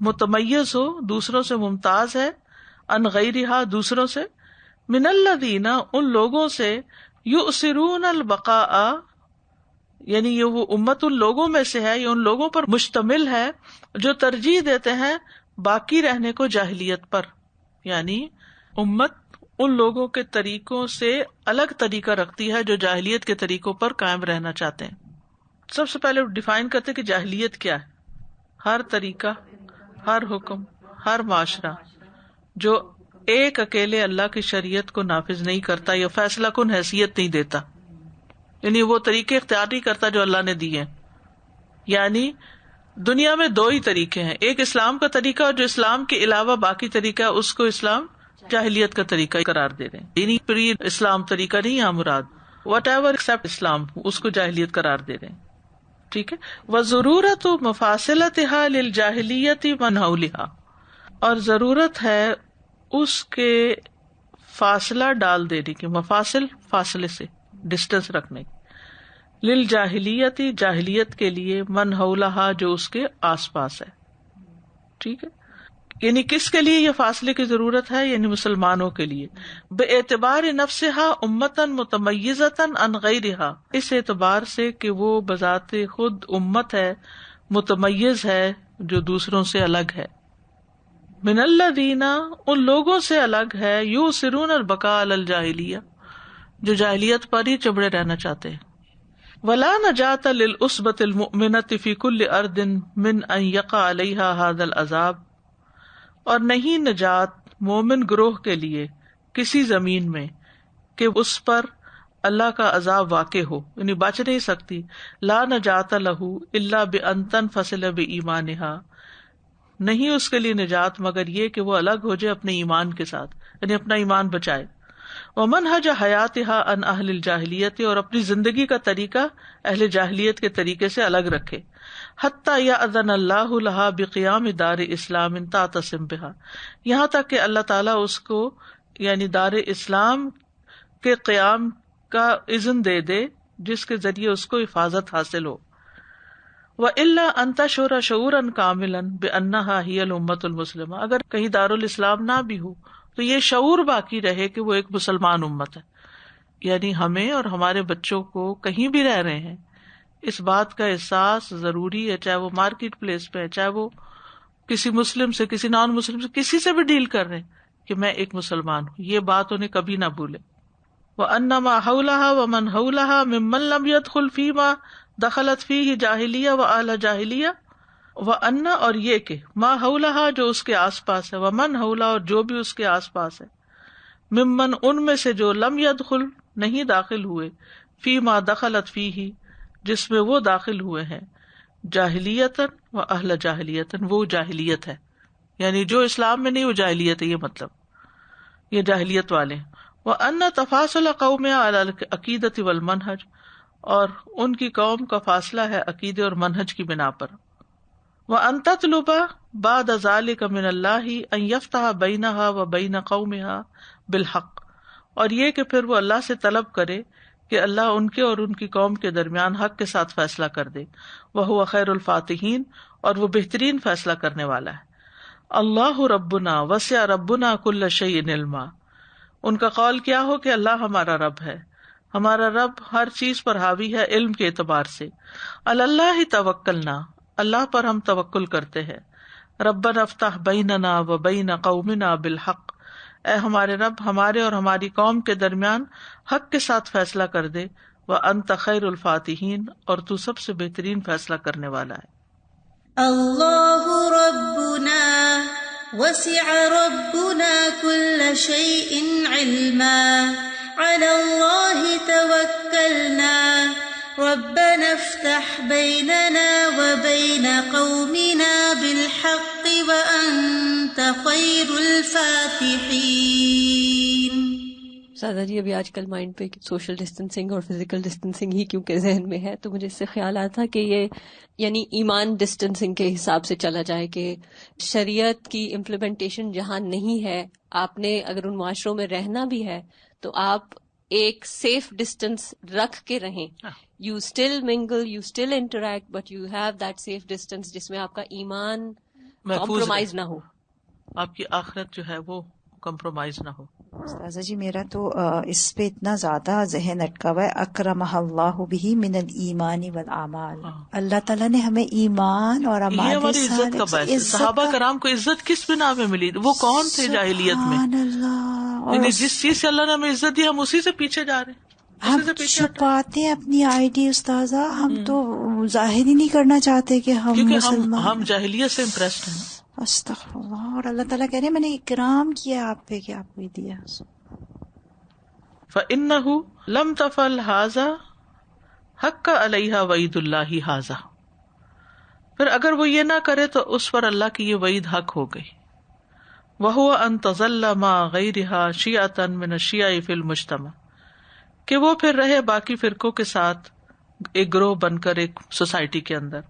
متمیز ہو، دوسروں سے ممتاز ہے، عن غیرہا دوسروں سے، من الذین ان لوگوں سے، یؤثرون البقاء یعنی یہ وہ امت ان لوگوں میں سے ہے، یہ ان لوگوں پر مشتمل ہے جو ترجیح دیتے ہیں باقی رہنے کو جاہلیت پر. یعنی امت ان لوگوں کے طریقوں سے الگ طریقہ رکھتی ہے جو جاہلیت کے طریقوں پر قائم رہنا چاہتے ہیں. سب سے پہلے ڈیفائن کرتے کہ جاہلیت کیا ہے. ہر طریقہ، ہر حکم، ہر معاشرہ جو ایک اکیلے اللہ کی شریعت کو نافذ نہیں کرتا یا فیصلہ کن حیثیت نہیں دیتا، یعنی وہ طریقے اختیار نہیں کرتا جو اللہ نے دیے. یعنی دنیا میں دو ہی طریقے ہیں، ایک اسلام کا طریقہ اور جو اسلام کے علاوہ باقی طریقہ ہے اس کو اسلام جاہلیت کا طریقہ قرار دے رہے ہیں. یعنی پری اسلام طریقہ نہیں یہاں مراد، واٹ ایور ایکسپٹ اسلام اس کو جاہلیت قرار دے رہے ہیں. ٹھیک ہے. وضرورت مفاصلتها للجاہلیت من حولها، اور ضرورت ہے اس کے فاصلہ ڈال دینے کی، مفاصل فاصلے سے ڈسٹینس رکھنے کی، للجاہلیت جاہلیت کے لیے، من حولہا جو اس کے آس پاس ہے. ٹھیک ہے. یعنی کس کے لیے یہ فاصلے کی ضرورت ہے؟ یعنی مسلمانوں کے لیے. باعتبار نفسہا امتا متمیزتا عن غیرہا، اس اعتبار سے کہ وہ بذات خود امت ہے، متمیز ہے جو دوسروں سے الگ ہے. من الذین ان لوگوں سے الگ ہے، یؤثرون البقاء علی الجاہلیہ جو جاہلیت پر ہی چبڑے رہنا چاہتے ہیں. ولا نجاۃ للعصبۃ المؤمنۃ فی کل ارض من ان یقع علیہا ھذا العذاب، اور نہیں نجات مومن گروہ کے لیے کسی زمین میں کہ اس پر اللہ کا عذاب واقع ہو، یعنی بچ نہیں سکتی. لا نجات لہ الا بان تنفصل بایمانہا، نہیں اس کے لیے نجات مگر یہ کہ وہ الگ ہو جائے اپنے ایمان کے ساتھ، یعنی اپنا ایمان بچائے. ومنہج حیاتها عن اہل الجاہلیت، اور اپنی زندگی کا طریقہ اہل جاہلیت کے طریقے سے الگ رکھے. حتی یأذن اللہ لہا بقیام دار اسلام تعتصم بہا، یہاں تک کہ اللہ تعالیٰ اس کو یعنی دار اسلام کے قیام کا اذن دے دے جس کے ذریعے اس کو حفاظت حاصل ہو. وَإِلَّا أَن تَشْعُرَ شُعُورًا كَامِلًا بِأَنَّهَا هِيَ الْأُمَّةُ الْمُسْلِمَةُ، اگر کہیں دارالاسلام نہ بھی ہو تو یہ شعور باقی رہے کہ وہ ایک مسلمان امت ہے. یعنی ہمیں اور ہمارے بچوں کو کہیں بھی رہ رہے ہیں اس بات کا احساس ضروری ہے، چاہے وہ مارکیٹ پلیس پہ ہے، چاہے وہ کسی مسلم سے، کسی نان مسلم سے، کسی سے بھی ڈیل کر رہے ہیں کہ میں ایک مسلمان ہوں. یہ بات انہیں کبھی نہ بھولے. وَأَنَّ مَا حَوْلَهَا وَمَنْ حَوْلَهَا مِمَّنْ لَمْ يَدْخُلْ فِي مَا دَخَلَتْ فِيهِ جَاهِلِيَّةٌ وَأَهْلُ جَاهِلِيَّةٍ، وَأَنَّ اور یہ کہ ما حولہا جو اس کے آس پاس ہے، ومن حولہا اور جو بھی اس کے آس پاس ہے، ممن ان میں سے جو لم يدخل نہیں داخل ہوئے، فی ما دخلت فیہ جس میں وہ داخل ہوئے ہیں، جاہلیتاً و اہل جاہلیتاً وہ جاہلیت ہے، یعنی جو اسلام میں نہیں وہ جاہلیت ہے، یہ مطلب یہ جاہلیت والے ہیں۔ وَأَنَّ تَفَاصُلَ قَوْمِهَا عَلَى الْعَقِيدَةِ وَالْمَنْهَجِ اور ان کی قوم کا فاصلہ ہے عقیدے اور منہج کی بنا پر۔ وَأَن تَطْلُبَ بَعْدَ ذَلِكَ مِنَ اللَّهِ أَن يَفْتَحَ بَيْنَهَا وَبَيْنَ قَوْمِهَا بِالْحَقِّ اور یہ کہ پھر وہ اللہ سے طلب کرے کہ اللہ ان کے اور ان کی قوم کے درمیان حق کے ساتھ فیصلہ کر دے، وَهُوَ خَيْرُ الْفَاتِحِينَ اور وہ بہترین فیصلہ کرنے والا ہے۔ اللہ ربنا وسع ربنا کل شیء علما، ان کا قول کیا ہو کہ اللہ ہمارا رب ہے، ہمارا رب ہر چیز پر حاوی ہے علم کے اعتبار سے۔ اللہ توکلنا اللہ پر ہم توکل کرتے ہیں۔ ربنا افتح بیننا و بین قومنا بالحق اے ہمارے رب ہمارے اور ہماری قوم کے درمیان حق کے ساتھ فیصلہ کر دے، وانت خیر الفاتحین اور تو سب سے بہترین فیصلہ کرنے والا ہے۔ اللہ ربنا وسع ربنا كل شيء علما على الله توكلنا ربنا افتح بيننا وبين قومنا بالحق وأنت خير الفاتحين۔ سادہ جی ابھی آج کل مائنڈ پہ سوشل ڈسٹینسنگ اور فزیکل ڈسٹینسنگ ہی کیونکہ ذہن میں ہے، تو مجھے اس سے خیال آیا تھا کہ یہ یعنی ایمان ڈسٹینسنگ کے حساب سے چلا جائے کہ شریعت کی امپلیمنٹیشن جہاں نہیں ہے، آپ نے اگر ان معاشروں میں رہنا بھی ہے تو آپ ایک سیف ڈسٹینس رکھ کے رہیں، you still mingle, you still interact, but you have that safe distance جس میں آپ کا ایمان کمپرومائز نہ ہو، آپ کی آخرت جو ہے وہ کمپرومائز نہ ہو۔ استاذہ جی میرا تو اس پہ اتنا زیادہ ذہن اٹکا ہوا ہے، اکرمہ اللہ بہ من الایمان والاعمال، اللہ تعالیٰ نے ہمیں ایمان اور یہ ہماری عزت کا باعث ہے۔ صحابہ کرام کو عزت کس بنا پہ ملی؟ وہ کون تھے جاہلیت میں؟ سبحان اللہ، یعنی جس چیز سے اللہ نے ہمیں عزت دی ہم اسی سے پیچھے جا رہے ہیں، ہم اسی سے پیچھے ہٹ رہے ہیں۔ چھپاتے ہیں اپنی آئی ڈی استاذہ، ہم تو ظاہر ہی نہیں کرنا چاہتے کہ ہم کیونکہ مسلمان ہم جاہلیت سے امپریسڈ ہیں۔ استغفر اللہ، اور اللہ تعالیٰ کہہ رہے ہیں میں نے اکرام کیا آپ پہ کہ آپ کو یہ دیا۔ فَإِنَّهُ لَمْ تَفْعَلْ هَٰذَا حَقَّ عَلَيْهَا وَعِيدُ اللَّهِ هَٰذَا پھر اگر وہ یہ نہ کرے تو اس پر اللہ کی یہ وعید حق ہو گئی۔ وَهُوَ أَن تَظَلَّ مَعَ غَيْرِهَا شِيَعَةً مِنَ الشِّيَعِ فِي الْمُجْتَمَعِ کہ وہ پھر رہے باقی فرقوں کے ساتھ ایک گروہ بن کر ایک سوسائٹی کے اندر،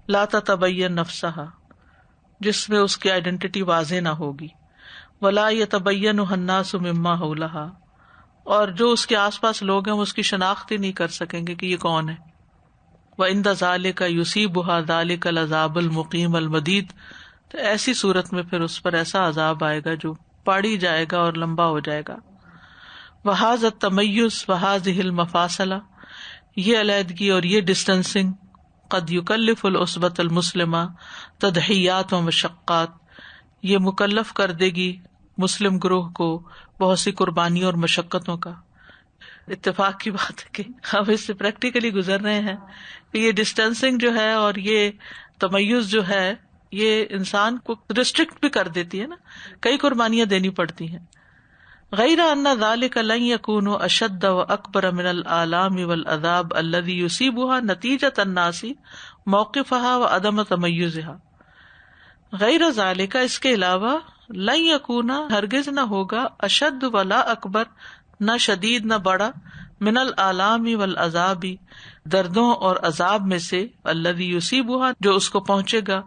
لا تتبین نفسها جس میں اس کی آئیڈینٹی واضح نہ ہوگی، ولا يتبینها الناس مما حولها اور جو اس کے آس پاس لوگ ہیں وہ اس کی شناخت ہی نہیں کر سکیں گے کہ یہ کون ہے۔ وَعِندَ ذَلِكَ يُصِيبُهَا ذَلِكَ الْعَذَابُ الْمُقِيمُ الْمَدِيدُ تو ایسی صورت میں پھر اس پر ایسا عذاب آئے گا جو پاڑی جائے گا اور لمبا ہو جائے گا۔ وَهَذَا التَّمَيُّزُ وَهَذِهِ الْمَفَاصِلَ یہ علیحدگی اور یہ ڈسٹینسنگ قد يكلف العصبة المسلمة تضحیات و مشقات یہ مکلف کر دے گی مسلم گروہ کو بہت سی قربانیوں اور مشقتوں کا۔ اتفاق کی بات ہے کہ ہم اس سے پریکٹیکلی گزر رہے ہیں کہ یہ ڈسٹینسنگ جو ہے اور یہ تمیز جو ہے یہ انسان کو ریسٹرکٹ بھی کر دیتی ہے نا، کئی قربانیاں دینی پڑتی ہیں۔ غیر ان ذلك لن يكون اشد واکبر من الآلام والعذاب الذي يصيبها نتیجۃ الناس موقفها وعدم تمیزها غیر ذلك اس کے علاوہ لن يكون ہرگز نہ ہوگا اشد ولا اکبر نہ شدید نہ بڑا من الآلام والعذاب دردوں اور عذاب میں سے الذي يصيبها جو اس کو پہنچے گا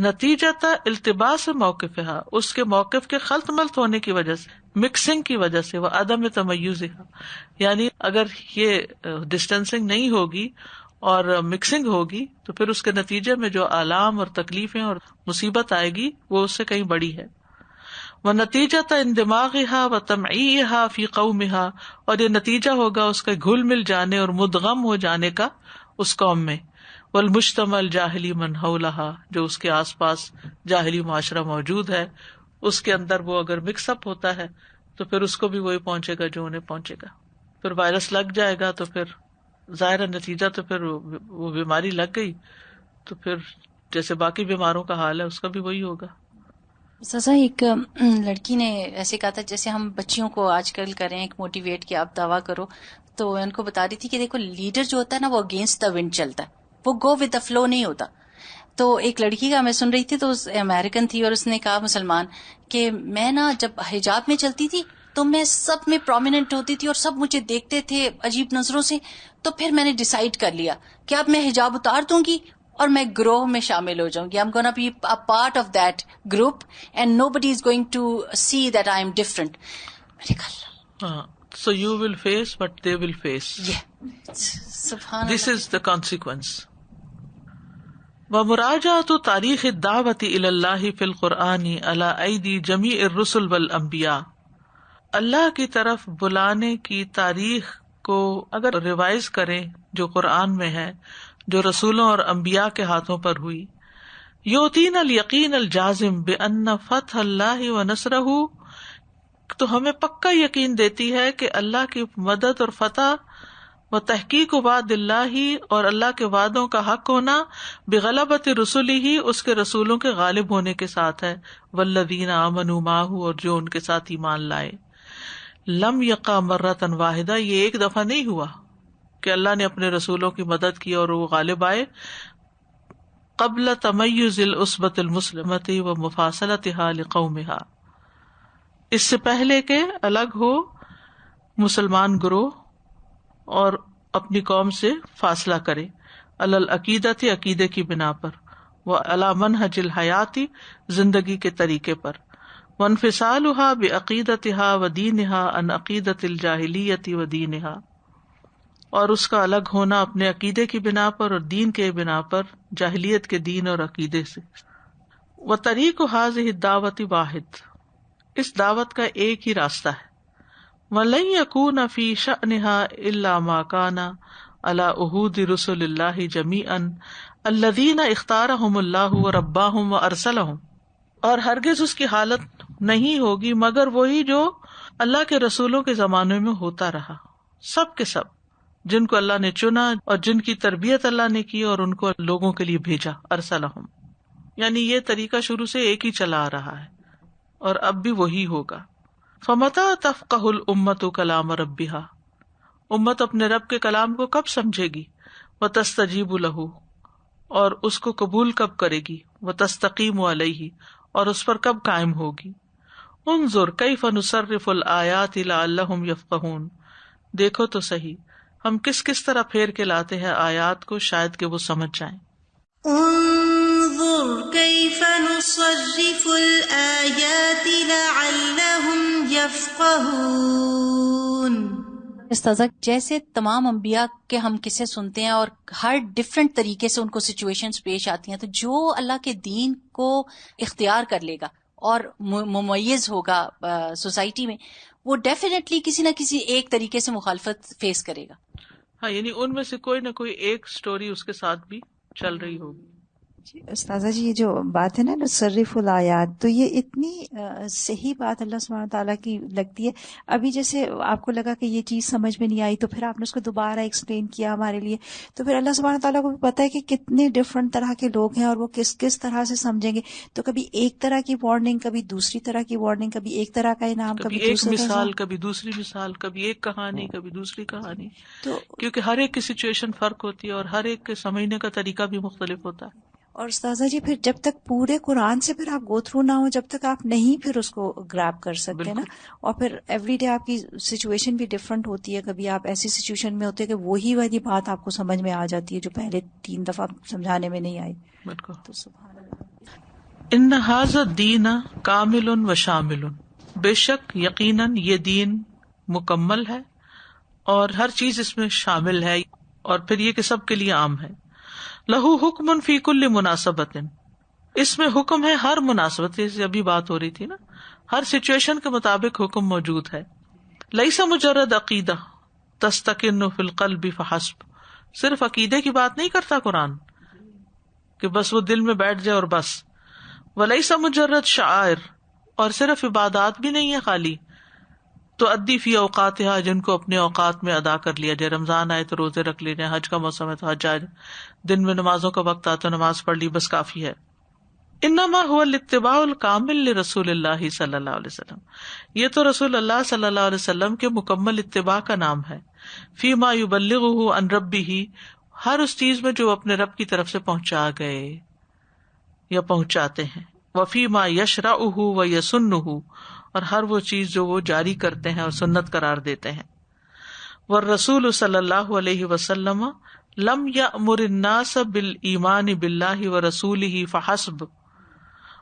نتیجۃ التباس موقفها اس کے موقف کے خلط ملط ہونے کی وجہ سے، مکسنگ کی وجہ سے، وہ عدم تمیزها یعنی اگر یہ ڈسٹینسنگ نہیں ہوگی اور مکسنگ ہوگی تو پھر اس کے نتیجے میں جو آلام اور تکلیفیں اور مصیبت آئے گی وہ اس سے کہیں بڑی ہے۔ وَنَتِيجَةَ اندماغها وَتَمْعِيِّهَا فِي قَوْمِهَا اور یہ نتیجہ ہوگا اس کا گھل مل جانے اور مدغم ہو جانے کا اس قوم میں۔ والمجتمع الجاہلی من حولها جو اس کے آس پاس جاہلی معاشرہ موجود ہے اس کے اندر وہ اگر مکس اپ ہوتا ہے تو پھر اس کو بھی وہی پہنچے گا جو انہیں پہنچے گا۔ پھر وائرس لگ جائے گا تو پھر ظاہر نتیجہ تو پھر وہ بیماری لگ گئی تو پھر جیسے باقی بیماروں کا حال ہے اس کا بھی وہی ہوگا. سزا ایک لڑکی نے ایسے کہا تھا جیسے ہم بچیوں کو آج کل کریں ایک موٹیویٹ کہ آپ دعویٰ کرو، تو میں ان کو بتا رہی تھی کہ دیکھو لیڈر جو ہوتا ہے نا وہ اگینسٹ دا ونڈ چلتا ہے، وہ گو ود دا فلو نہیں ہوتا. تو ایک لڑکی کا میں سن رہی تھی تو امریکن تھی اور اس نے کہا مسلمان کہ میں نا جب حجاب میں چلتی تھی تو میں سب میں پرومیننٹ ہوتی تھی اور سب مجھے دیکھتے تھے عجیب نظروں سے، تو پھر میں نے ڈیسائیڈ کر لیا کہ اب میں حجاب اتار دوں گی اور میں گروہ میں شامل ہو جاؤں گی. I'm gonna be a part of that group and nobody is going to see that I am different. میرے خیال So you will face what they will face. سبحان This is the consequence. ومراجعة تاریخ الدعوة إلى الله في القرآن على أيدي جميع الرسل والأنبياء. اللہ کی طرف بلانے کی تاریخ کو اگر ریوائز کریں جو قرآن میں ہے، جو رسولوں اور انبیاء کے ہاتھوں پر ہوئی، یؤتین الیقین الجازم بأن فتح اللہ ونصرہ، تو ہمیں پکا یقین دیتی ہے کہ اللہ کی مدد اور فتح و تحقیق وعد اللہ اور اللہ کے وعدوں کا حق ہونا بغلبۃ رسلہ، اس کے رسولوں کے غالب ہونے کے ساتھ ہے، والذین آمنوا معہ، اور جو ان کے ساتھ ایمان لائے. لم یقع مرۃ واحدہ، یہ ایک دفعہ نہیں ہوا کہ اللہ نے اپنے رسولوں کی مدد کی اور وہ غالب آئے. قبل تمیز العصبۃ المسلمۃ و مفاصلتها لقومها، اس سے پہلے کہ الگ ہو مسلمان گروہ اور اپنی قوم سے فاصلہ کرے، علی العقیدۃ، عقیدے کی بنا پر، وعلی منہج الحیات، زندگی کے طریقے پر، وانفصالها بعقیدتها ودینها عن عقیدۃ الجاہلیۃ ودینها، اور اس کا الگ ہونا اپنے عقیدے کی بنا پر اور دین کے بنا پر، جاہلیت کے دین اور عقیدے سے. وطریق هذه الدعوۃ واحد، اس دعوت کا ایک ہی راستہ ہے. وَلَن يَكُونَ فِي شَأْنِهَا إِلَّا مَا كَانَ عَلَى عُهُودِ رُسُلِ اللَّهِ جَمِيعًا الَّذِينَ اخْتَارَهُمُ اللَّهُ وَرَبَّاهُمْ وَأَرْسَلَهُمْ، اور ہرگز اس کی حالت نہیں ہوگی مگر وہی جو اللہ کے رسولوں کے زمانے میں ہوتا رہا، سب کے سب جن کو اللہ نے چنا اور جن کی تربیت اللہ نے کی اور ان کو لوگوں کے لیے بھیجا. ارسلہم، یعنی یہ طریقہ شروع سے ایک ہی چلا آ رہا ہے اور اب بھی وہی ہوگا. فمتى تفقہ الامت کلام ربہا، امت اپنے رب کے کلام کو کب سمجھے گی، وتستجیب لہ، اور اس کو قبول کب کرے گی، وتستقیم علیہ، اور اس پر کب قائم ہوگی. انظر کیف نصرف الآیات لعلہم یفقہون، دیکھو تو صحیح ہم کس کس طرح پھیر کے لاتے ہیں آیات کو شاید کہ وہ سمجھ جائیں. انظر كيف نصرف الآيات لعلهم يفقهون. استاذہ جیسے تمام انبیاء کے ہم قصے سنتے ہیں اور ہر ڈفرینٹ طریقے سے ان کو سچویشنز پیش آتی ہیں، تو جو اللہ کے دین کو اختیار کر لے گا اور ممیز ہوگا سوسائٹی میں، وہ ڈیفینیٹلی کسی نہ کسی ایک طریقے سے مخالفت فیس کرے گا. ہاں، یعنی ان میں سے کوئی نہ کوئی ایک سٹوری اس کے ساتھ بھی چل رہی ہوگی. استاذہ جی، یہ جو بات ہے نا نصرف الآیات، تو یہ اتنی صحیح بات اللہ سبحانہ تعالیٰ کی لگتی ہے. ابھی جیسے آپ کو لگا کہ یہ چیز سمجھ میں نہیں آئی تو پھر آپ نے اس کو دوبارہ ایکسپلین کیا ہمارے لیے، تو پھر اللہ سبحانہ تعالیٰ کو بھی پتا ہے کہ کتنے ڈفرنٹ طرح کے لوگ ہیں اور وہ کس کس طرح سے سمجھیں گے. تو کبھی ایک طرح کی وارننگ، کبھی دوسری طرح کی وارننگ، کبھی ایک طرح کا انعام، کبھی ایک مثال، کبھی دوسری مثال، کبھی ایک کہانی، کبھی دوسری کہانی. تو کیونکہ ہر ایک کی سچویشن فرق ہوتی ہے اور ہر ایک کے سمجھنے کا طریقہ بھی مختلف ہوتا ہے. اور استاذہ جی پھر جب تک پورے قرآن سے پھر آپ گو تھرو نہ ہو، جب تک آپ نہیں پھر اس کو گریب کر سکتے نا. اور پھر ایوری ڈے آپ کی سچویشن بھی ڈفرنٹ ہوتی ہے. کبھی آپ ایسی سچویشن میں ہوتے ہیں کہ وہی والی بات آپ کو سمجھ میں آ جاتی ہے جو پہلے 3 دفعہ سمجھانے میں نہیں آئی. تو سبحان اللہ. ان ھذا الدین کامل و شامل، بے شک یقیناً یہ دین مکمل ہے اور ہر چیز اس میں شامل ہے، اور پھر یہ کہ سب کے لیے عام ہے. لہو حکم فی کل مناسبت، اس میں حکم ہے ہر مناسبت، جیسے ابھی بات ہو رہی تھی نا، ہر سچویشن کے مطابق حکم موجود ہے. لیس مجرد عقیدہ تستقن فی القلب فحسب، صرف عقیدے کی بات نہیں کرتا قرآن کہ بس وہ دل میں بیٹھ جائے اور بس. ولیس مجرد شعائر، اور صرف عبادات بھی نہیں ہے خالی تو ادی فی اوقاتها، جن کو اپنے اوقات میں ادا کر لیا جائے. رمضان آئے تو روزے رکھ لینے، حج کا موسم ہے تو حج آئے، دن میں نمازوں کا وقت آتا تو نماز پڑھ لی، بس کافی ہے. انما هو الاتباع الکامل لرسول اللہ صلی اللہ علیہ وسلم، یہ تو رسول اللہ صلی اللہ علیہ وسلم کے مکمل اتباع کا نام ہے. فیما یبلغہ عن ربہ، ہر اس چیز میں جو اپنے رب کی طرف سے پہنچا گئے یا پہنچاتے ہیں. وفیما یشرعہ ویسنہ، اور ہر وہ چیز جو وہ جاری کرتے ہیں اور سنت قرار دیتے ہیں. والرسول صلی اللہ علیہ وسلم لم یأمر الناس بالایمان باللہ ورسولہ فحسب،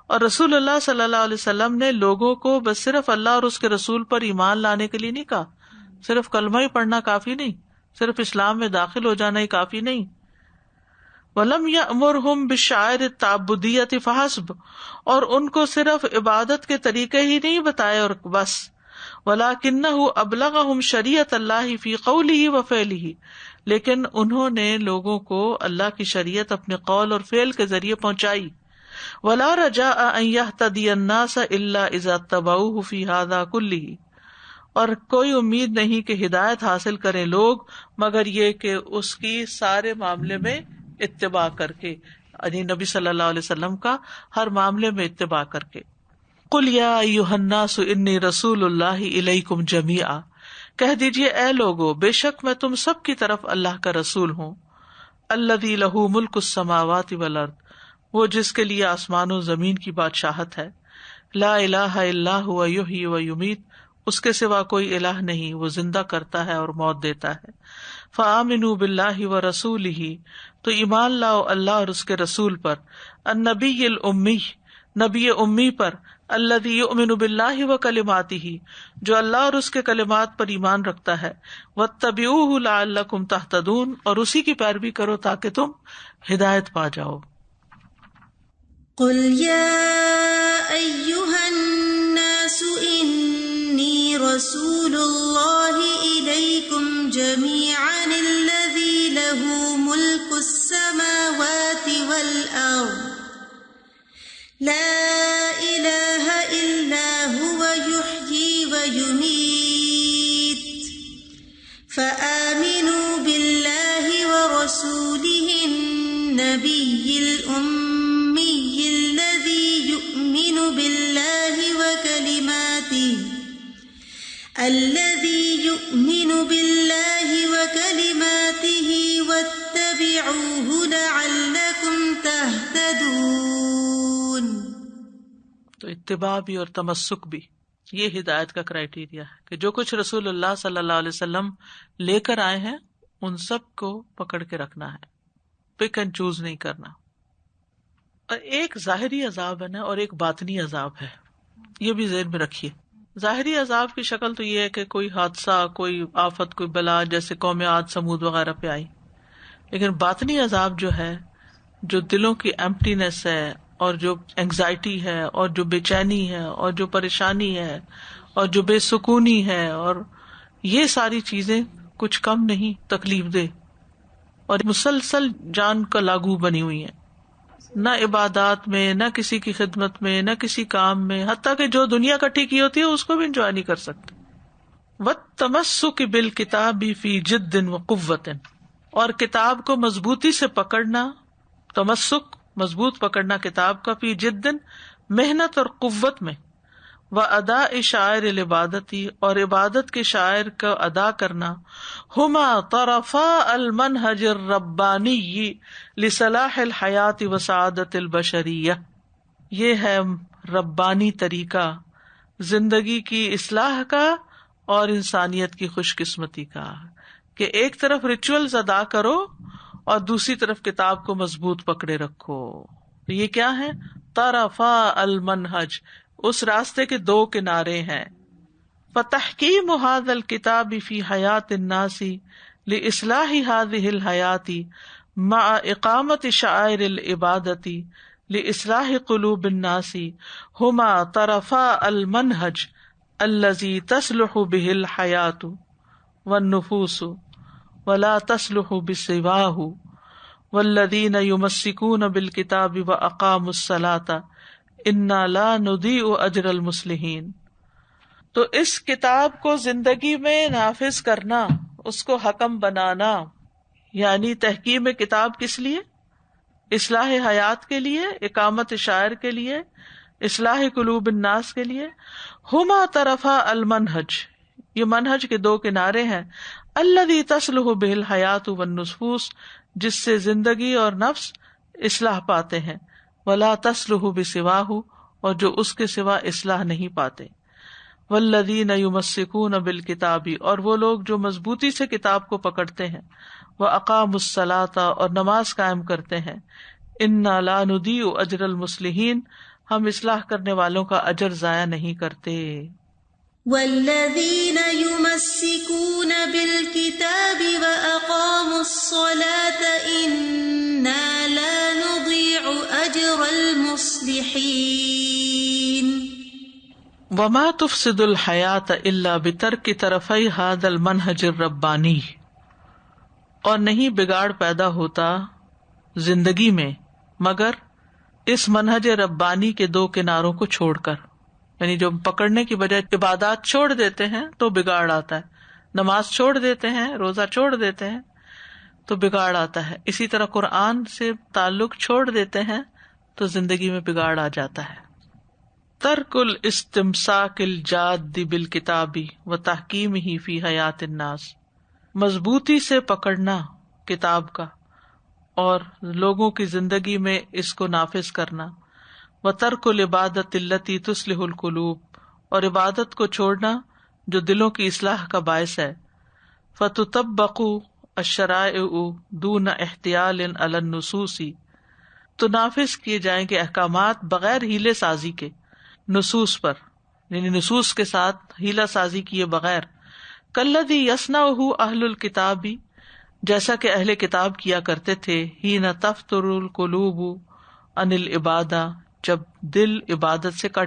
اور رسول اللہ صلی اللہ علیہ وسلم نے لوگوں کو بس صرف اللہ اور اس کے رسول پر ایمان لانے کے لیے نہیں کہا. صرف کلمہ ہی پڑھنا کافی نہیں، صرف اسلام میں داخل ہو جانا ہی کافی نہیں. وَلَمْ يَأْمُرْهُمْ بِالشَّعَائِرِ التَّعْبُدِيَّةِ فَحَسْبَ، اور ان کو صرف عبادت کے طریقے ہی نہیں بتائے اور بس. وَلَكِنَّهُ أَبْلَغَهُمْ شَرِيعَةَ اللَّهِ فِي قَوْلِهِ وَفِعْلِهِ، لیکن انہوں نے لوگوں کو اللہ کی شریعت اپنے قول اور فعل کے ذریعے پہنچائی. وَلَا رَجَاءَ أَن يَهْتَدِيَ النَّاسَ إِلَّا إِذَا اتَّبَعُوهُ فِي هَذَا كُلِّهِ، اور کوئی امید نہیں کہ ہدایت حاصل کریں لوگ مگر یہ کہ اس کی سارے معاملے میں اتباع کر کے، یعنی نبی صلی اللہ علیہ وسلم کا ہر معاملے میں اتباع کر کے. قل یا ایھا الناس انی رسول اللہ الیکم جمیعا، کہہ دیجیے اے لوگو بے شک میں تم سب کی طرف اللہ کا رسول ہوں. الذی لہ ملک السماوات والارض، وہ جس کے لیے آسمان و زمین کی بادشاہت ہے. لا الہ الا هو یحیی و یمیت، اس کے سوا کوئی الہ نہیں، وہ زندہ کرتا ہے اور موت دیتا ہے. فآمنوا باللہ ورسولہ، تو ایمان لاؤ اللہ اور اس کے رسول پر. النبی الامی، نبی امی پر. الذی یؤمن باللہ وکلماتہ، جو اللہ اور اس کے کلمات پر ایمان رکھتا ہے. واتبعوہ لعلکم تہتدون، اور اسی کی پیروی کرو تاکہ تم ہدایت پا جاؤ. قل یا ایھا الناس انی رسول اللہ الیکم جمیعا الذی لہ ملک السماوات والارض لا الہ الا هو یحیی ویمیت فآمنوا باللہ ورسولہ النبی الأمی الذی یؤمن باللہ وکلماتہ واتبعوہ لعلکم تہتدون. تو اتباع بھی اور تمسک بھی، یہ ہدایت کا کرائیٹیریا ہے کہ جو کچھ رسول اللہ صلی اللہ علیہ وسلم لے کر آئے ہیں ان سب کو پکڑ کے رکھنا ہے، پک اینڈ چوز نہیں کرنا. اور ایک ظاہری عذاب ہے نا اور ایک باطنی عذاب ہے، یہ بھی ذہن میں رکھیے. ظاہری عذاب کی شکل تو یہ ہے کہ کوئی حادثہ، کوئی آفت، کوئی بلا جیسے قوم عاد سمود وغیرہ پہ آئی. لیکن باطنی عذاب جو ہے، جو دلوں کی ایمپٹینس ہے اور جو اینگزائٹی ہے اور جو بے چینی ہے اور جو پریشانی ہے اور جو بے سکونی ہے، اور یہ ساری چیزیں کچھ کم نہیں تکلیف دہ اور مسلسل جان کا لاگو بنی ہوئی ہیں. نہ عبادات میں، نہ کسی کی خدمت میں، نہ کسی کام میں، حتیٰ کہ جو دنیا اکٹھی کی ہوتی ہے اس کو بھی انجوائے نہیں کر سکتے. وَالتَّمَسُّكِ بِالْكِتَابِ فِي جِدٍّ وَقُوَّةٍ، اور کتاب کو مضبوطی سے پکڑنا، تمسک مضبوط پکڑنا کتاب کا، فی جدن محنت اور قوت میں. وَأَدَاءِ شَعَائِرِ الْعِبَادَةِ، اور عبادت کے شاعر کا ادا کرنا. ہما طرفا المنہج الربانی لصلاح الحیات وسعادت البشریہ، یہ ہے ربانی طریقہ زندگی کی اصلاح کا اور انسانیت کی خوش قسمتی کا، کہ ایک طرف ریچولز ادا کرو اور دوسری طرف کتاب کو مضبوط پکڑے رکھو. یہ کیا ہے؟ طرفا المنہج، اس راستے کے دو کنارے ہیں. فتحکیم ھذا الکتاب فی حیات الناس لاصلاح هذه الحیات مع اقامت شعائر العبادۃ لاصلاح قلوب الناس ہما طرفا المنہج الذی تصلح به الحیات والنفوس ولا تصلح بسواہ والذین یمسکون بالکتاب واقاموا الصلاۃ انا لا نضیع اجر المصلحین. تو اس کتاب کو زندگی میں نافذ کرنا، اس کو حکم بنانا، یعنی تحکیم کتاب کس لیے؟ اصلاح حیات کے لیے، اقامت شاعر کے لیے، اصلاح قلوب الناس کے لیے. ہما طرفا المنہج، یہ منہج کے دو کنارے ہیں. الذی تصلح بہ الحیات والنفوس، جس سے زندگی اور نفس اصلاح پاتے ہیں. ولا تصلح بسواہ، اور جو اس کے سوا اصلاح نہیں پاتے. والذین یمسکون بالکتاب، اور وہ لوگ جو مضبوطی سے کتاب کو پکڑتے ہیں. واقاموا الصلاۃ، اور نماز قائم کرتے ہیں. انا لا نضیع اجر المصلحین، ہم اصلاح کرنے والوں کا اجر ضائع نہیں کرتے. والذین یمسکون بالکتاب واقاموا الصلاۃ انا لا نضیع اجر المصلحین. وما تفسد الحیات الا بترک طرفی ھذا المنہج الربانی، اور نہیں بگاڑ پیدا ہوتا زندگی میں مگر اس منہج ربانی کے دو کناروں کو چھوڑ کر. یعنی جو پکڑنے کی بجائے عبادات چھوڑ دیتے ہیں تو بگاڑ آتا ہے، نماز چھوڑ دیتے ہیں، روزہ چھوڑ دیتے ہیں تو بگاڑ آتا ہے. اسی طرح قرآن سے تعلق چھوڑ دیتے ہیں تو زندگی میں بگاڑ آ جاتا ہے. ترک الاستمساک الجاد بالکتاب و تحکیمہ فی حیات الناس، مضبوطی سے پکڑنا کتاب کا اور لوگوں کی زندگی میں اس کو نافذ کرنا. وترک العبادۃ التی تصلح القلوب، اور عبادت کو چھوڑنا جو دلوں کی اصلاح کا باعث ہے. فتطبق الشرائع دون احتیال علی النصوص، تو نافذ کیے جائیں گے احکامات بغیر ہیلے سازی کے نصوص پر، یعنی نصوص کے ساتھ ہیلہ سازی کیے بغیر. کالذی یصنعہ اہل الکتاب، جیسا کہ اہل کتاب کیا کرتے تھے. حین تفتر القلوب عن العبادہ، جب دل عبادت سے کٹ